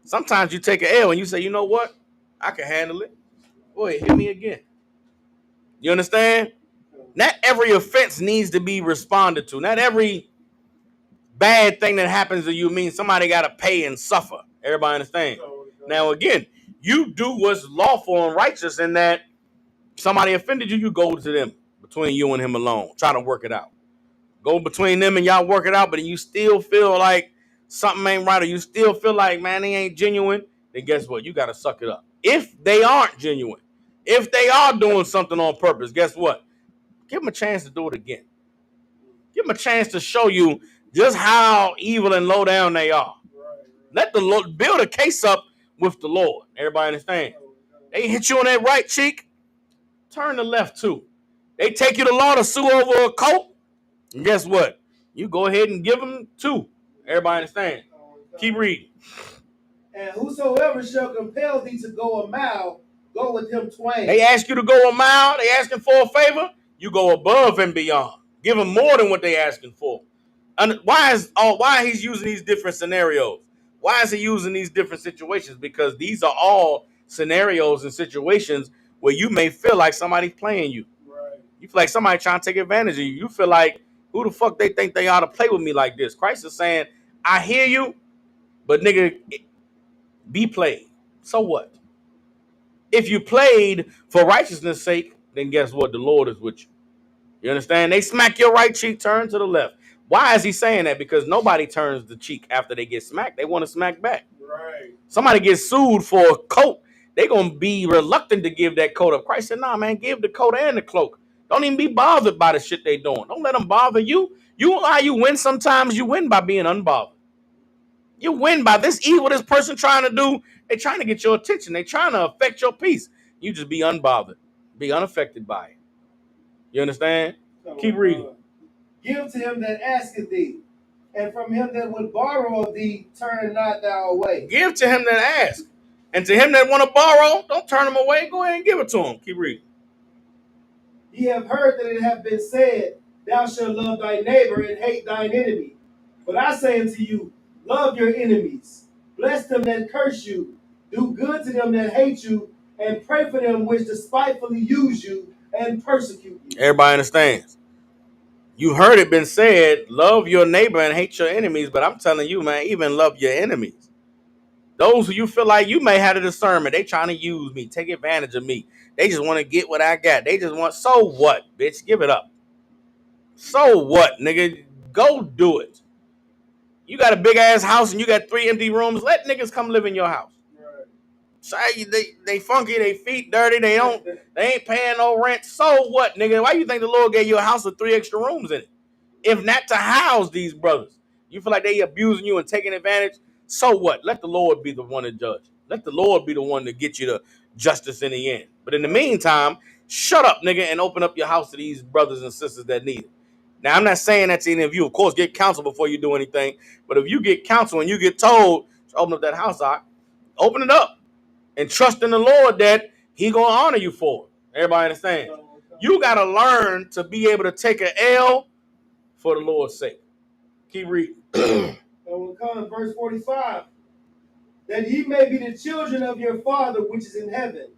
Sometimes you take an L and you say, you know what? I can handle it. Go ahead, hit me again. You understand? Not every offense needs to be responded to. Not every bad thing that happens to you means somebody got to pay and suffer. Everybody understand? Now, again, you do what's lawful and righteous in that somebody offended you, you go to them between you and him alone. Try to work it out. Go between them and y'all work it out, but you still feel like something ain't right or you still feel like, man, they ain't genuine, then guess what? You got to suck it up. If they aren't genuine, if they are doing something on purpose, guess what? Give them a chance to do it again. Give them a chance to show you just how evil and low down they are. Let the Lord build a case up with the Lord. Everybody understand? They hit you on that right cheek, turn the left too. They take you to law to sue over a coat, and guess what? You go ahead and give them two. Everybody understand? Keep reading. And whosoever shall compel thee to go a mile, go with him twain. They ask you to go a mile. They asking for a favor. You go above and beyond. Give them more than what they asking for. And why he's using these different scenarios? Why is he using these different situations? Because these are all scenarios and situations where you may feel like somebody's playing you. Right. You feel like somebody trying to take advantage of you. You feel like, who the fuck they think they ought to play with me like this? Christ is saying, I hear you, but nigga, be played. So what? If you played for righteousness' sake, then guess what? The Lord is with you. You understand? They smack your right cheek, turn to the left. Why is he saying that? Because nobody turns the cheek after they get smacked. They want to smack back. Right. Somebody gets sued for a coat, they're going to be reluctant to give that coat up. Christ said, nah, man, give the coat and the cloak. Don't even be bothered by the shit they doing. Don't let them bother you. You win sometimes. You win by being unbothered. You win by this evil this person trying to do. They trying to get your attention. They trying to affect your peace. You just be unbothered. Be unaffected by it. You understand? Keep reading. Give to him that asketh thee, and from him that would borrow of thee, turn not thou away. Give to him that asks. And to him that want to borrow, don't turn him away. Go ahead and give it to him. Keep reading. Ye have heard that it hath been said, thou shalt love thy neighbor and hate thine enemy. But I say unto you, love your enemies. Bless them that curse you. Do good to them that hate you. And pray for them which despitefully use you and persecute you. Everybody understands. You heard it been said, love your neighbor and hate your enemies. But I'm telling you, man, even love your enemies. Those who you feel like you may have a discernment, they trying to use me, take advantage of me. They just want to get what I got. They just want, so what, bitch? Give it up. So what, nigga? Go do it. You got a big ass house and you got 3 empty rooms. Let niggas come live in your house. Right. So they funky, they feet dirty, they ain't paying no rent. So what, nigga? Why you think the Lord gave you a house with 3 extra rooms in it? If not to house these brothers. You feel like they abusing you and taking advantage? So what? Let the Lord be the one to judge. Let the Lord be the one to get you to justice in the end. But in the meantime, shut up, nigga, and open up your house to these brothers and sisters that need it. Now, I'm not saying that to any of you. Of course, get counsel before you do anything. But if you get counsel and you get told to open up that house, open it up and trust in the Lord that he going to honor you for it. Everybody understand? You got to learn to be able to take an L for the Lord's sake. Keep reading. And we'll come to verse 45. That ye may be the children of your Father which is in heaven.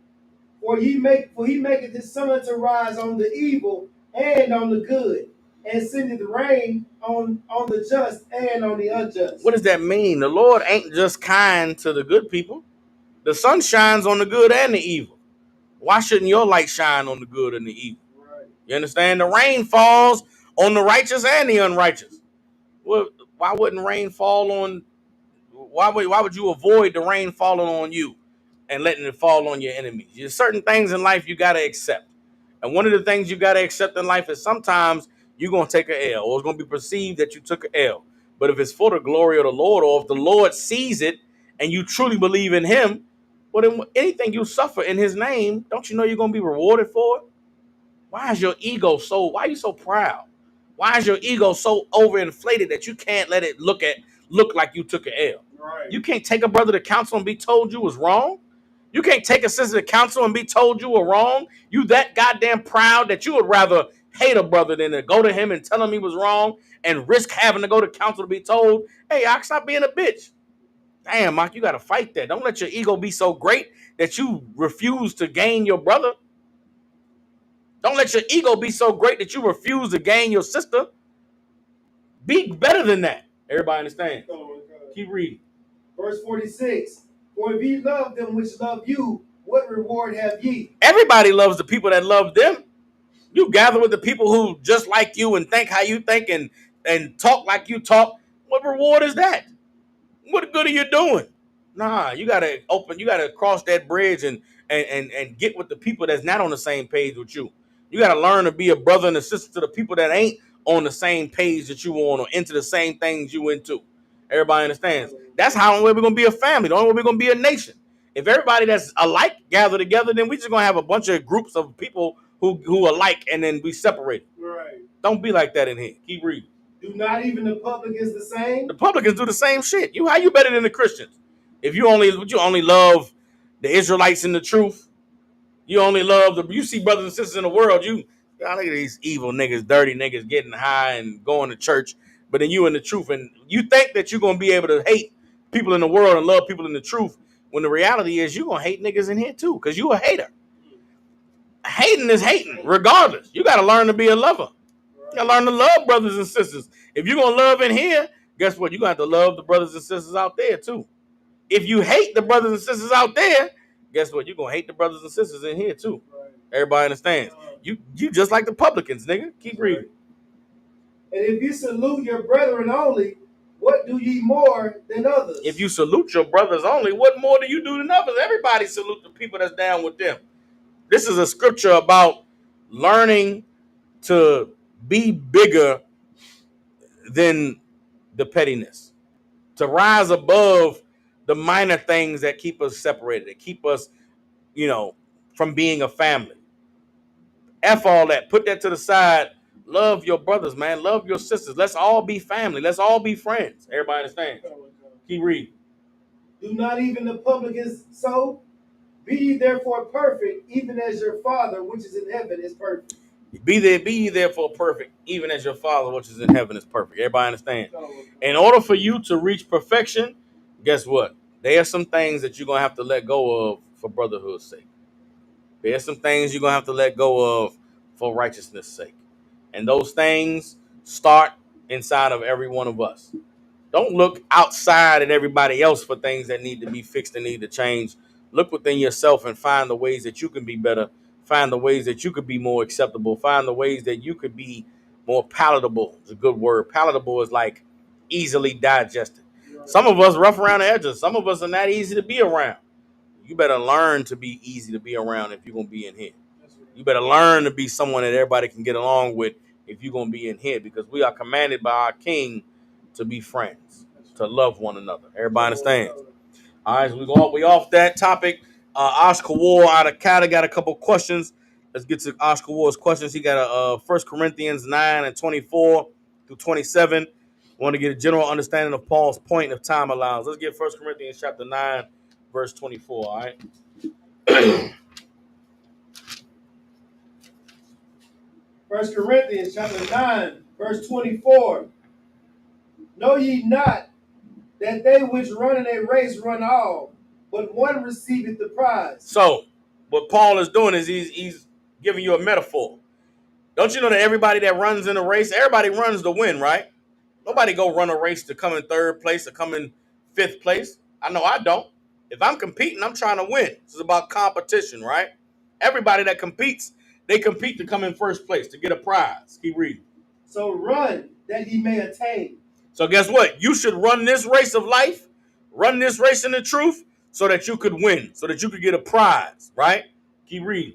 For he maketh his sun to rise on the evil and on the good, and sendeth rain on the just and on the unjust. What does that mean? The Lord ain't just kind to the good people. The sun shines on the good and the evil. Why shouldn't your light shine on the good and the evil? Right. You understand? The rain falls on the righteous and the unrighteous. Well, why wouldn't rain fall on? Why would you avoid the rain falling on you and letting it fall on your enemies? There's certain things in life you got to accept. And one of the things you got to accept in life is sometimes you're going to take an L, or it's going to be perceived that you took an L. But if it's for the glory of the Lord, or if the Lord sees it and you truly believe in him, well, then anything you suffer in his name, don't you know you're going to be rewarded for it? Why is your ego why are you so proud? Why is your ego so overinflated that you can't let it look like you took an L? Right. You can't take a brother to counsel and be told you was wrong. You can't take a sister to counsel and be told you were wrong. You that goddamn proud that you would rather hate a brother than to go to him and tell him he was wrong and risk having to go to counsel to be told, hey, I stop being a bitch. Damn, Mark, you got to fight that. Don't let your ego be so great that you refuse to gain your brother. Don't let your ego be so great that you refuse to gain your sister. Be better than that. Everybody understand? Oh, keep reading. Verse 46. For if ye love them which love you, what reward have ye? Everybody loves the people that love them. You gather with the people who just like you and think how you think and talk like you talk. What reward is that? What good are you doing? Nah, you gotta cross that bridge and get with the people that's not on the same page with you. You gotta learn to be a brother and a sister to the people that ain't on the same page that you on or into the same things you into. Everybody understands. That's how we're gonna be a family. The only way we're gonna be a nation. If everybody that's alike gather together, then we just gonna have a bunch of groups of people who alike and then we separate. Right. Don't be like that in here. Keep reading. Do not even the publicans the same? The publicans do the same shit. How you better than the Christians? If you only love the Israelites and the truth, you see brothers and sisters in the world, y'all look at these evil niggas, dirty niggas getting high and going to church, but then you in the truth, and you think that you're gonna be able to hate people in the world and love people in the truth, when the reality is you're gonna hate niggas in here too, because you a hater. Hating is hating, regardless. You gotta learn to be a lover. You gotta learn to love brothers and sisters. If you're gonna love in here, guess what? You're gonna have to love the brothers and sisters out there too. If you hate the brothers and sisters out there, guess what? You're gonna hate the brothers and sisters in here too. Right. Everybody understands. You just like the publicans, nigga. Keep reading. And if you salute your brethren only, what do ye more than others? If you salute your brothers only, what more do you do than others? Everybody salute the people that's down with them. This is a scripture about learning to be bigger than the pettiness, to rise above the minor things that keep us separated, that keep us, from being a family. F all that. Put that to the side. Love your brothers, man. Love your sisters. Let's all be family. Let's all be friends. Everybody understand? Keep reading. Do not even the publicans so? Be ye therefore perfect, even as your Father which is in heaven is perfect. Be ye therefore perfect, even as your Father which is in heaven is perfect. Everybody understand? In order for you to reach perfection, guess what? There are some things that you're going to have to let go of for brotherhood's sake. There are some things you're going to have to let go of for righteousness' sake. And those things start inside of every one of us. Don't look outside at everybody else for things that need to be fixed and need to change. Look within yourself and find the ways that you can be better. Find the ways that you could be more acceptable. Find the ways that you could be more palatable. It's a good word. Palatable is like easily digested. Some of us rough around the edges. Some of us are not easy to be around. You better learn to be easy to be around if you're going to be in here. You better learn to be someone that everybody can get along with if you're going to be in here, because we are commanded by our King to be friends, to love one another. Everybody understands? All right, so we off that topic. Oscar Ward out of Canada got a couple questions. Let's get to Oscar Ward's questions. He got a 1 Corinthians 9 and 24 through 27. Want to get a general understanding of Paul's point if time allows. Let's get 1 Corinthians chapter 9, verse 24, all right? 1 Corinthians chapter 9, verse 24. Know ye not that they which run in a race run all, but one receiveth the prize? So, what Paul is doing is he's giving you a metaphor. Don't you know that everybody that runs in a race, everybody runs to win, right? Nobody go run a race to come in third place or come in fifth place. I know I don't. If I'm competing, I'm trying to win. This is about competition, right? Everybody that competes, they compete to come in first place, to get a prize. Keep reading. So run that ye may attain. So guess what? You should run this race of life, run this race in the truth, so that you could win, so that you could get a prize, right? Keep reading.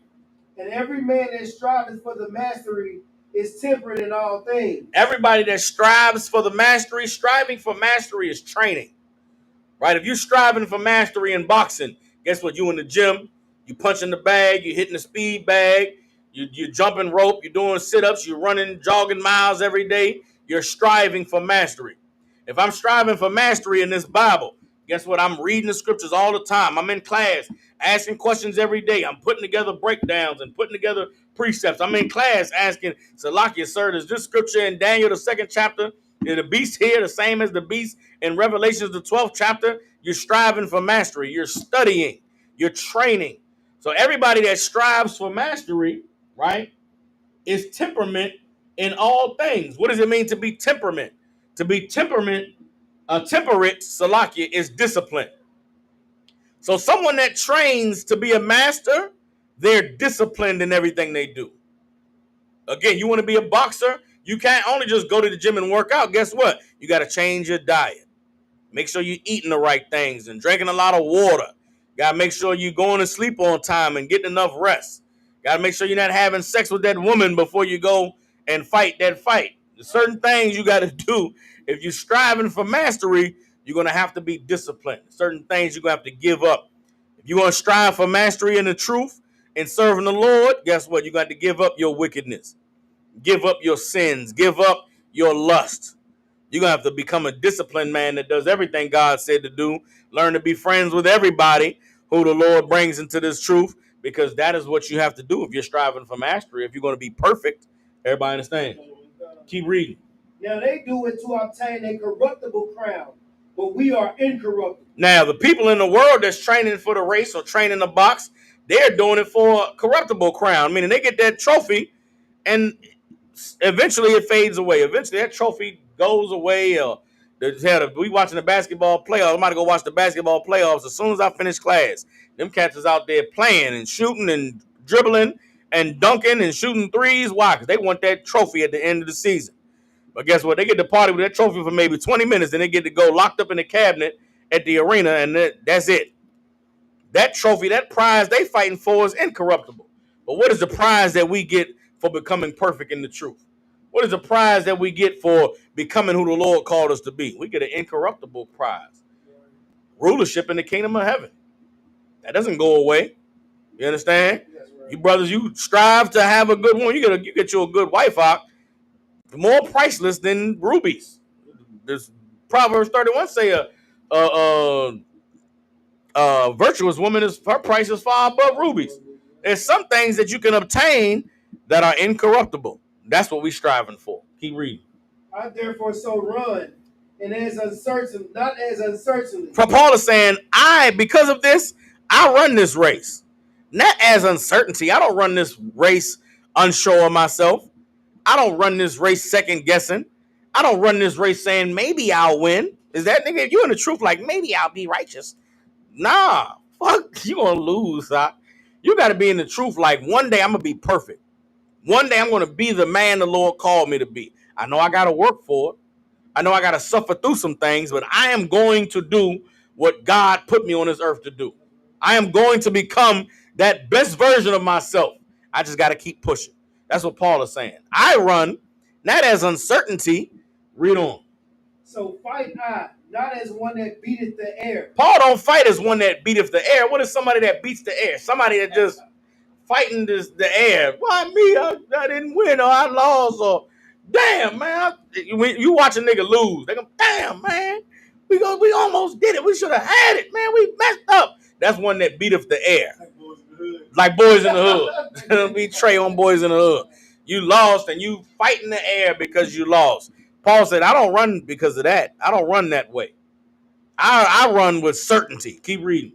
And every man that striveth for the mastery is temperate in all things. Everybody that strives for the mastery, striving for mastery is training, right? If you're striving for mastery in boxing, guess what? You in the gym, you punching the bag, you hitting the speed bag, you jumping rope, you're doing sit-ups, you're running, jogging miles every day. You're striving for mastery. If I'm striving for mastery in this Bible, guess what? I'm reading the scriptures all the time. I'm in class, asking questions every day. I'm putting together breakdowns and putting together precepts. I'm in class asking, Salakia, sir, is this scripture in Daniel, the 2nd chapter, is the beast here the same as the beast in Revelations, the 12th chapter? You're striving for mastery. You're studying. You're training. So everybody that strives for mastery, right, is temperament in all things. What does it mean to be temperament? To be temperament, temperate, Salakia, is discipline. So someone that trains to be a master, they're disciplined in everything they do. Again, you want to be a boxer, you can't only just go to the gym and work out. Guess what? You got to change your diet. Make sure you're eating the right things and drinking a lot of water. Got to make sure you're going to sleep on time and getting enough rest. Got to make sure you're not having sex with that woman before you go and fight that fight. There's certain things you got to do. If you're striving for mastery, you're going to have to be disciplined. Certain things you're going to have to give up. If you want to strive for mastery in the truth and serving the Lord, guess what? You're going to have to give up your wickedness. Give up your sins. Give up your lust. You're going to have to become a disciplined man that does everything God said to do. Learn to be friends with everybody who the Lord brings into this truth, because that is what you have to do if you're striving for mastery. If you're going to be perfect, everybody understand? Keep reading. Now they do it to obtain a corruptible crown, but we are incorruptible. Now, the people in the world that's training for the race or training the box, they're doing it for a corruptible crown, meaning they get that trophy and eventually it fades away. Eventually that trophy goes away. We watching the basketball playoffs. I'm about to go watch the basketball playoffs as soon as I finish class. Them cats is out there playing and shooting and dribbling and dunking and shooting threes. Why? Because they want that trophy at the end of the season. But guess what? They get to party with that trophy for maybe 20 minutes, and they get to go locked up in the cabinet at the arena, and that's it. That trophy, that prize they fighting for is incorruptible. But what is the prize that we get for becoming perfect in the truth? What is the prize that we get for becoming who the Lord called us to be? We get an incorruptible prize. Rulership in the kingdom of heaven. That doesn't go away. You understand? You brothers, you strive to have a good one. You get you a good wife out. More priceless than rubies. This Proverbs 31 say a virtuous woman is her price is far above rubies. There's some things that you can obtain that are incorruptible. That's what we're striving for. Keep reading. I therefore so run, and not as uncertainly. Paul is saying, because of this, I run this race. Not as uncertainty. I don't run this race unsure of myself. I don't run this race second guessing. I don't run this race saying maybe I'll win. Is that nigga? If you in the truth, like maybe I'll be righteous. Nah, fuck, you gonna lose, Doc. You gotta be in the truth. Like one day I'm gonna be perfect. One day I'm gonna be the man the Lord called me to be. I know I gotta work for it. I know I gotta suffer through some things, but I am going to do what God put me on this earth to do. I am going to become that best version of myself. I just gotta keep pushing. That's what Paul is saying. I run, not as uncertainty. Read on. So fight I, not as one that beateth the air. Paul don't fight as one that beateth the air. What is somebody that beats the air? Somebody that just fighting the air. Why me? I didn't win, or I lost, or damn, man. When you watch a nigga lose, they go, damn, man. We almost did it. We should have had it, man. We messed up. That's one that beateth the air. Like Boys in the Hood. Be Trey on Boys in the Hood. You lost and you fight in the air because you lost. Paul said, I don't run because of that. I don't run that way. I run with certainty. Keep reading.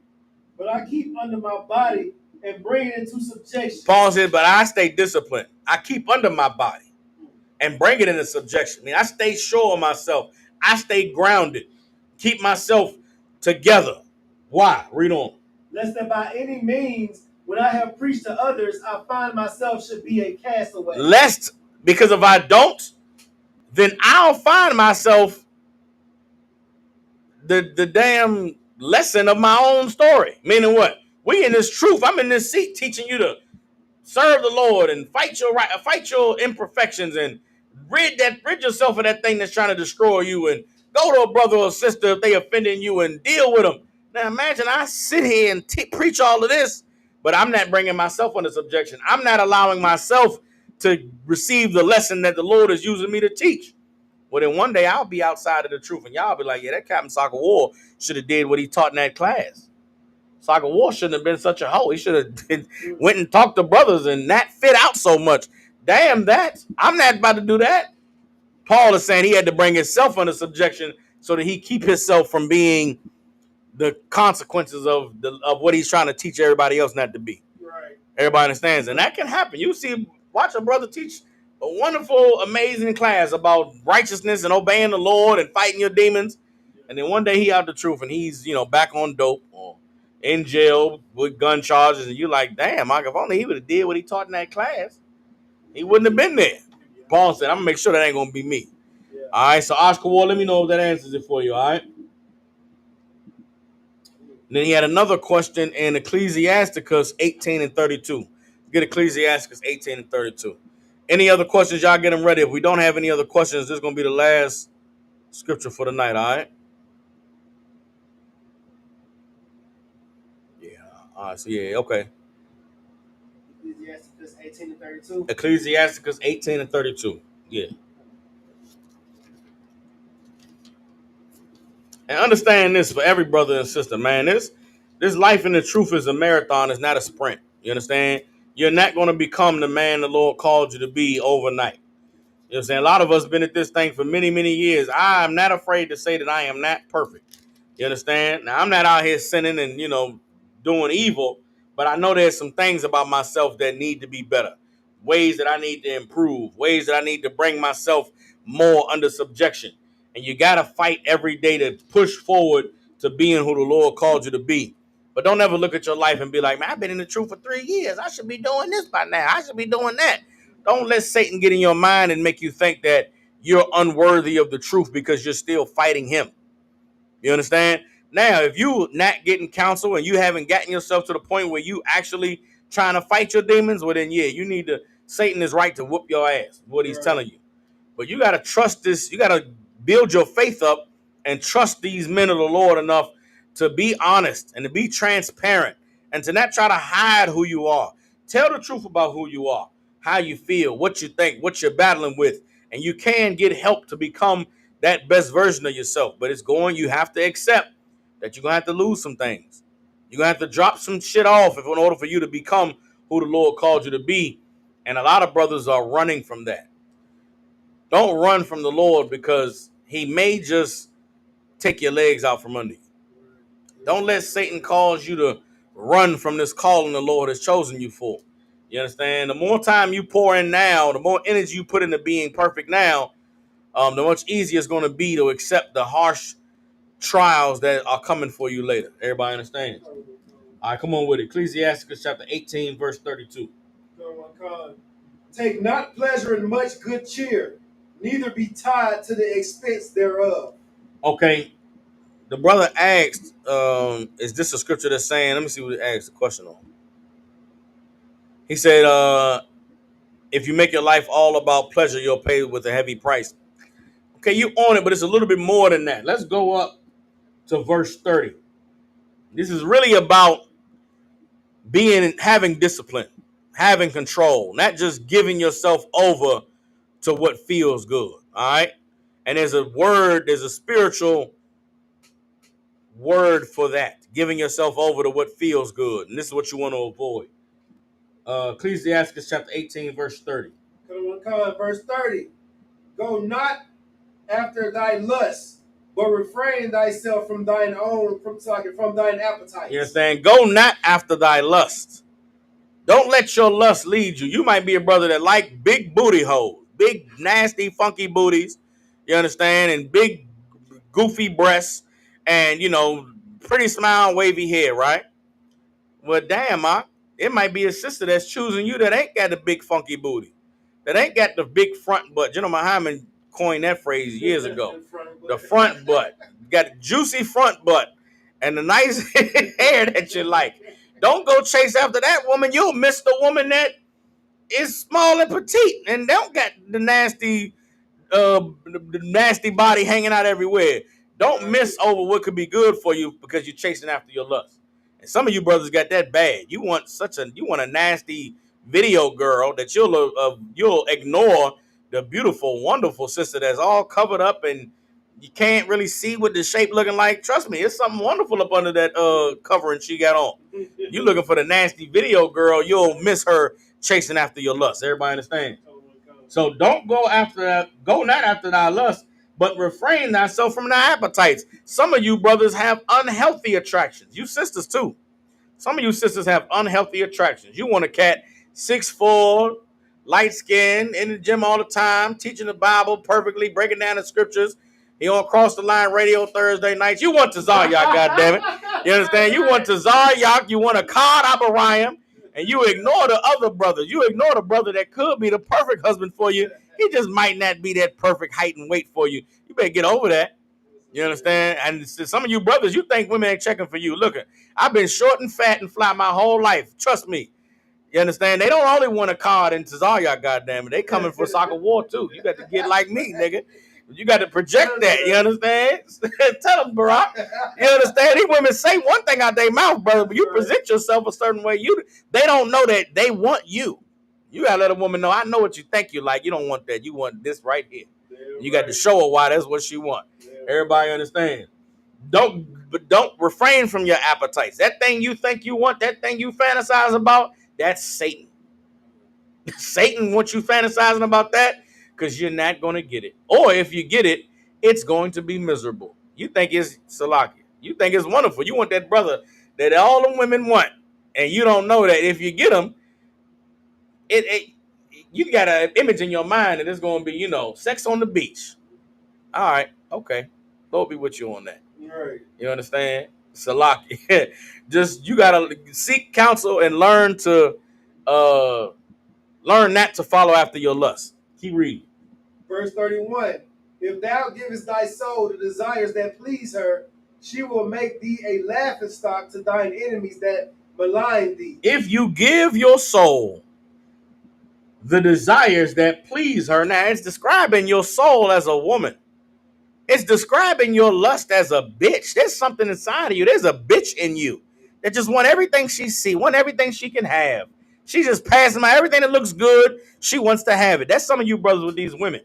But I keep under my body and bring it into subjection. Paul said, but I stay disciplined. I keep under my body and bring it into subjection. I mean, I stay sure of myself. I stay grounded. Keep myself together. Why? Read on. Lest that by any means, when I have preached to others, I find myself should be a castaway. Lest, because if I don't, then I'll find myself the damn lesson of my own story. Meaning what? We in this truth. I'm in this seat teaching you to serve the Lord and fight your imperfections and rid yourself of that thing that's trying to destroy you, and go to a brother or sister if they offending you and deal with them. Now imagine I sit here and preach all of this, but I'm not bringing myself under subjection. I'm not allowing myself to receive the lesson that the Lord is using me to teach. Well, then one day I'll be outside of the truth, and y'all be like, yeah, that Captain Soccer War should have did what he taught in that class. Soccer War shouldn't have been such a hoe. He should have went and talked to brothers and not fit out so much. Damn that. I'm not about to do that. Paul is saying he had to bring himself under subjection so that he keep himself from being the consequences of what he's trying to teach everybody else not to be. Right. Everybody understands, and that can happen. You see, watch a brother teach a wonderful, amazing class about righteousness and obeying the Lord and fighting your demons, and then one day he out the truth and he's back on dope or in jail with gun charges, and you like, damn, Mike, if only he would have did what he taught in that class, he wouldn't have been there. Paul said, I'm gonna make sure that ain't gonna be me. Yeah. All right, so Oscar Ward, let me know if that answers it for you. All right. And then he had another question in Ecclesiasticus 18 and 32. Get Ecclesiasticus 18 and 32. Any other questions? Y'all get them ready. If we don't have any other questions, this is going to be the last scripture for the night, all right? Yeah. All right, so yeah, okay. Ecclesiasticus 18 and 32. Ecclesiasticus 18 and 32. Yeah. And understand this for every brother and sister, man. This life in the truth is a marathon, it's not a sprint. You understand? You're not going to become the man the Lord called you to be overnight. You know what I'm saying? A lot of us been at this thing for many, many years. I am not afraid to say that I am not perfect. You understand? Now, I'm not out here sinning and, doing evil, but I know there's some things about myself that need to be better. Ways that I need to improve. Ways that I need to bring myself more under subjection. And you got to fight every day to push forward to being who the Lord called you to be. But don't ever look at your life and be like, man, I've been in the truth for 3 years. I should be doing this by now. I should be doing that. Don't let Satan get in your mind and make you think that you're unworthy of the truth because you're still fighting him. You understand? Now, if you not getting counsel and you haven't gotten yourself to the point where you actually trying to fight your demons, well then, yeah, you need to, Satan is right to whoop your ass, what he's telling you. But you got to trust this. You got to build your faith up and trust these men of the Lord enough to be honest and to be transparent and to not try to hide who you are. Tell the truth about who you are, how you feel, what you think, what you're battling with. And you can get help to become that best version of yourself. But you have to accept that you're going to have to lose some things. You're going to have to drop some shit off in order for you to become who the Lord called you to be. And a lot of brothers are running from that. Don't run from the Lord because he may just take your legs out from under you. Don't let Satan cause you to run from this calling the Lord has chosen you for. You understand? The more time you pour in now, the more energy you put into being perfect now, the much easier it's going to be to accept the harsh trials that are coming for you later. Everybody understands? All right, come on with it. Ecclesiasticus chapter 18, verse 32. Take not pleasure in much good cheer, neither be tied to the expense thereof. Okay. The brother asked, is this a scripture that's saying, let me see what he asked the question on. He said, if you make your life all about pleasure, you'll pay with a heavy price. Okay, you own it, but it's a little bit more than that. Let's go up to verse 30. This is really about having discipline, having control, not just giving yourself over to what feels good. All right. And there's a spiritual word for that, giving yourself over to what feels good. And this is what you want to avoid. Ecclesiastes chapter 18, verse 30. Verse 30. Go not after thy lust, but refrain thyself from thine appetite. You understand? Go not after thy lust. Don't let your lust lead you. You might be a brother that like big booty hoes, big nasty funky booties. You understand? And big goofy breasts, and pretty smile, wavy hair, right? Well, damn, it might be a sister that's choosing you that ain't got the big funky booty, that ain't got the big front butt. General Muhammad coined that phrase years ago. The front butt. Got a juicy front butt and the nice hair that you like. Don't go chase after that woman. You'll miss the woman that is small and petite and don't got the nasty body hanging out everywhere. Don't miss over what could be good for you because you're chasing after your lust. And some of you brothers got that bad. You want a nasty video girl that you'll ignore the beautiful, wonderful sister that's all covered up and you can't really see what the shape looking like. Trust me, it's something wonderful up under that covering she got on. You looking for the nasty video girl, you'll miss her chasing after your lust. Everybody understand? So don't go not after thy lust, but refrain thyself from thy appetites. Some of you brothers have unhealthy attractions. You sisters too. Some of you sisters have unhealthy attractions. You want a cat 6'4", light skin, in the gym all the time, teaching the Bible perfectly, breaking down the scriptures. He on Cross the Line radio Thursday nights. You want Tazar Yak, goddammit. You understand? You want Tazar Yak, you want a Card Abraham, and you ignore the other brothers. You ignore the brother that could be the perfect husband for you. He just might not be that perfect height and weight for you. You better get over that. You understand? And some of you brothers, you think women ain't checking for you. Look, I've been short and fat and fly my whole life. Trust me. You understand? They don't only want a card in Tazarya, goddammit. They coming for soccer war too. You got to get like me, nigga. You got to project that. You understand? Tell them, Barack. You understand? These women say one thing out their mouth, brother, but you present yourself a certain way. They don't know that they want you. You gotta let a woman know, I know what you think you like. You don't want that. You want this right here. You got to show her why that's what she want. Everybody understand. Don't refrain from your appetites. That thing you think you want, that thing you fantasize about, that's Satan. Satan wants you fantasizing about that because you're not going to get it. Or if you get it, it's going to be miserable. You think it's Salaki. You think it's wonderful. You want that brother that all the women want. And you don't know that if you get him, you got an image in your mind that it's going to be, sex on the beach. All right, okay. Lord be with you on that. Right. You understand? Salaki. Just you gotta seek counsel and learn not to follow after your lust. Keep reading. Verse 31. If thou givest thy soul the desires that please her, she will make thee a laughingstock to thine enemies that malign thee. If you give your soul the desires that please her, now it's describing your soul as a woman. It's describing your lust as a bitch. There's something inside of you. There's a bitch in you that just want everything she see, want everything she can have. She just passing by everything that looks good. She wants to have it. That's some of you brothers with these women.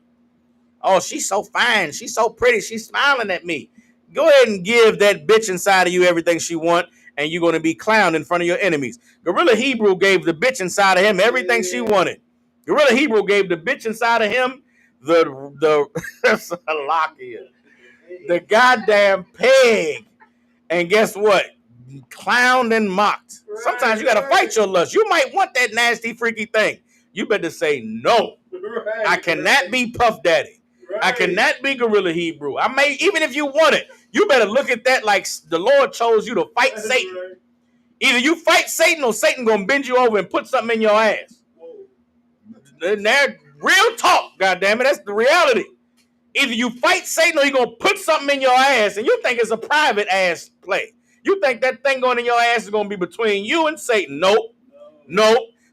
Oh, she's so fine. She's so pretty. She's smiling at me. Go ahead and give that bitch inside of you everything she want, and you're going to be clowned in front of your enemies. Gorilla Hebrew gave the bitch inside of him everything she wanted. Gorilla Hebrew gave the bitch inside of him the goddamn pig. And guess what? Clowned and mocked. Right, sometimes you got to fight your lust. You might want that nasty, freaky thing. You better say no. Right, I cannot be Puff Daddy. Right. I cannot be Gorilla Hebrew. I may, even if you want it, you better look at that like the Lord chose you to fight Satan. Right. Either you fight Satan or Satan gonna bend you over and put something in your ass. That real talk, goddammit. That's the reality. Either you fight Satan or he's gonna put something in your ass, and you think it's a private ass play. You think that thing going in your ass is gonna be between you and Satan. Nope.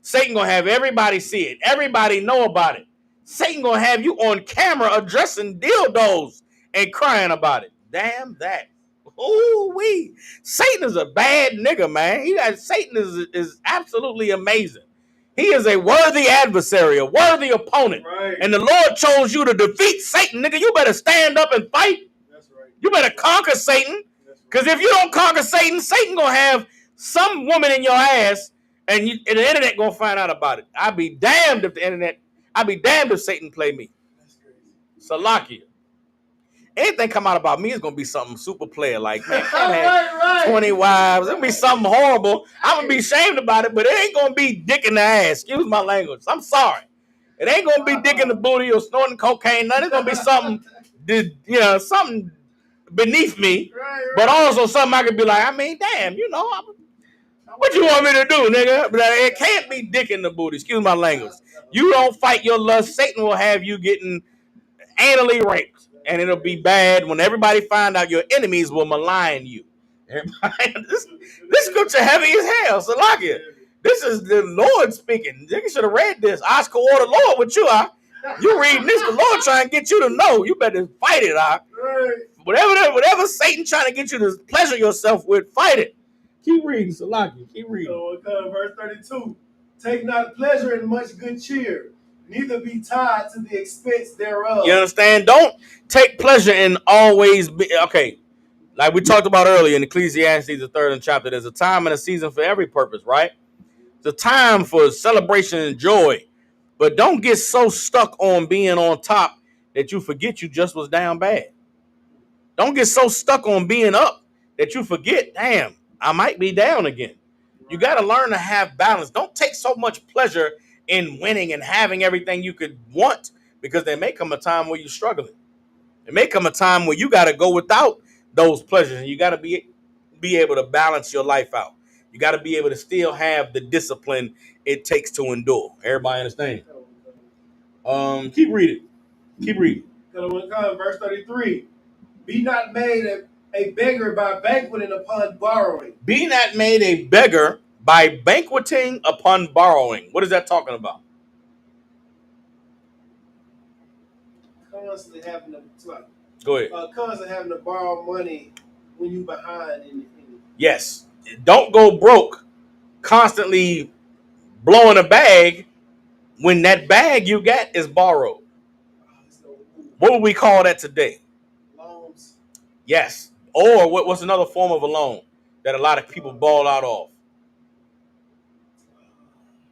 Satan gonna have everybody see it. Everybody know about it. Satan gonna have you on camera addressing dildos and crying about it. Damn that. Ooh-wee. Satan is a bad nigga, man. Satan is absolutely amazing. He is a worthy adversary, a worthy opponent. Right. And the Lord chose you to defeat Satan, nigga. You better stand up and fight. That's right. You better conquer Satan. Because if you don't conquer Satan, Satan going to have some woman in your ass, and the internet going to find out about it. I'd be damned if Satan play me. That's crazy. Salakia. Anything come out about me is going to be something super player. Like, man, right. 20 wives. It'll be something horrible. I'm going to be ashamed about it, but it ain't going to be dick in the ass. Excuse my language. I'm sorry. It ain't going to be dick in the booty or snorting cocaine. Nothing. It's going to be something, something beneath me, right. But also something I could be like, damn, what you want me to do, nigga? But it can't be dick in the booty. Excuse my language. You don't fight your lust, Satan will have you getting anally raped. And it'll be bad when everybody find out. Your enemies will malign you. This scripture heavy as hell. So like it. This is the Lord speaking. You should have read this. Oscar Water Lord with you, You reading this, the Lord trying to get you to know. You better fight it, Whatever Satan trying to get you to pleasure yourself with, fight it. Keep reading, Salaki. Keep reading. So verse 32. Take not pleasure in much good cheer, neither be tied to the expense thereof. You understand? Don't take pleasure in always be okay. Like we talked about earlier in Ecclesiastes, the 3rd chapter, there's a time and a season for every purpose, right? It's a time for celebration and joy. But don't get so stuck on being on top that you forget you just was down bad. Don't get so stuck on being up that you forget, damn, I might be down again. You got to learn to have balance. Don't take so much pleasure in winning and having everything you could want, because there may come a time where you're struggling. It may come a time where you got to go without those pleasures, and you got to be able to balance your life out. You got to be able to still have the discipline it takes to endure. Everybody understand? Keep reading. Keep reading. Verse 33. Be not made a beggar by banqueting upon borrowing. Be not made a beggar by banqueting upon borrowing. What is that talking about? Constantly having to Go ahead. Constantly having to borrow money when you behind in Yes. Don't go broke constantly blowing a bag when that bag you got is borrowed. What would we call that today? Loans. Yes. Or what's another form of a loan that a lot of people ball out of?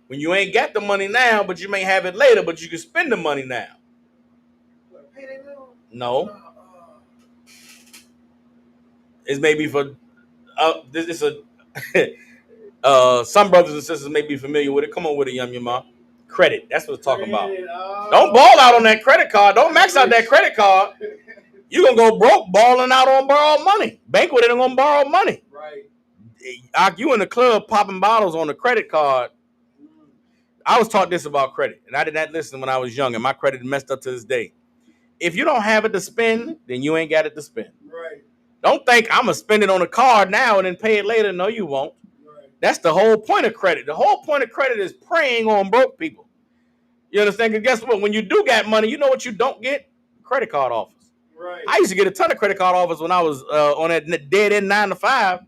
When you ain't got the money now, but you may have it later, but you can spend the money now. Payday loan? No. It's maybe for this is a some brothers and sisters may be familiar with it. Come on with it, Yum Yum. Credit. That's what it's talking about. Don't ball out on that credit card. Don't max out that credit card. You're going to go broke balling out on borrowed money. Banquet ain't going to borrow money. Right. You in the club popping bottles on the credit card. I was taught this about credit, and I did not listen when I was young, and my credit messed up to this day. If you don't have it to spend, then you ain't got it to spend. Right. Don't think I'm going to spend it on a card now and then pay it later. No, you won't. Right. That's the whole point of credit. The whole point of credit is preying on broke people. You understand? Because guess what? When you do got money, you know what you don't get? Credit card offers. Right. I used to get a ton of credit card offers when I was on that dead-end 9 to 5.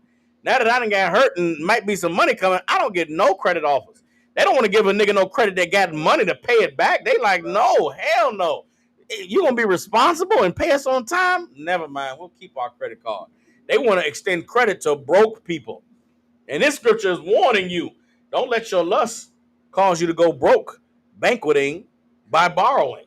Now that I done got hurt and might be some money coming, I don't get no credit offers. They don't want to give a nigga no credit that got money to pay it back. They like, no, hell no. You going to be responsible and pay us on time? Never mind. We'll keep our credit card. They want to extend credit to broke people. And this scripture is warning you. Don't let your lust cause you to go broke banqueting by borrowing.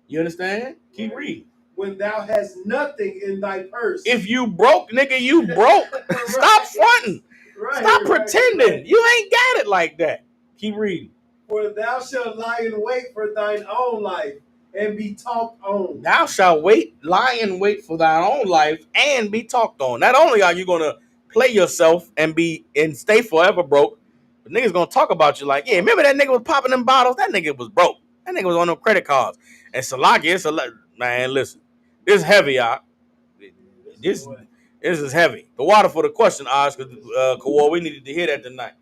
You understand? Keep reading. When thou hast nothing in thy purse. If you broke, nigga, you broke. Right. Stop fronting. Right, Stop right, pretending. right. You ain't got it like that. Keep reading. For thou shalt lie in wait for thine own life and be talked on. Thou shalt lie in wait for thine own life and be talked on. Not only are you going to play yourself and stay forever broke, but niggas going to talk about you like, yeah, remember that nigga was popping them bottles? That nigga was broke. That nigga was on them credit cards. And Salaki, man, listen, this heavy, y'all. This is heavy. The water for the question, Oz, because Kawhi, we needed to hear that tonight.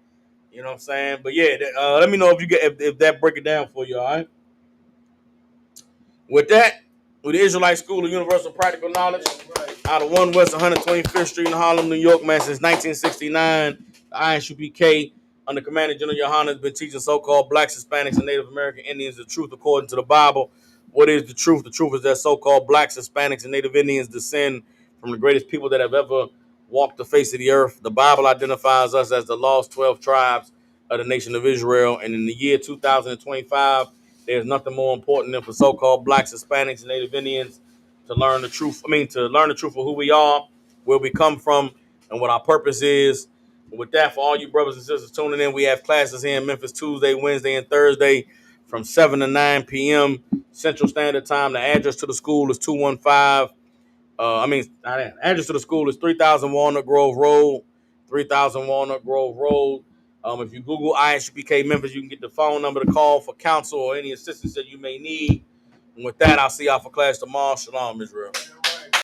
You know what I'm saying? But yeah, let me know if you get if that break it down for you, all right? With that, with the Israelite School of Universal Practical Knowledge, out of 1 West 125th Street in Harlem, New York, man, since 1969, the ISUPK under Commander General Yohana has been teaching so-called blacks, Hispanics, and Native American Indians the truth according to the Bible. What is the truth? The truth is that so-called blacks, Hispanics, and Native Indians descend from the greatest people that have ever walked the face of the earth. The Bible identifies us as the lost 12 tribes of the nation of Israel. And in the year 2025, there's nothing more important than for so-called blacks, Hispanics, and Native Indians to learn the truth. To learn the truth of who we are, where we come from, and what our purpose is. And with that, for all you brothers and sisters tuning in, we have classes here in Memphis Tuesday, Wednesday, and Thursday from 7 to 9 p.m. Central Standard Time. The address to the school is 215. Address to the school is 3000 Walnut Grove Road. 3000 Walnut Grove Road. If you Google ISUPK Memphis, you can get the phone number to call for counsel or any assistance that you may need. And with that, I'll see y'all for class tomorrow. Shalom, Israel.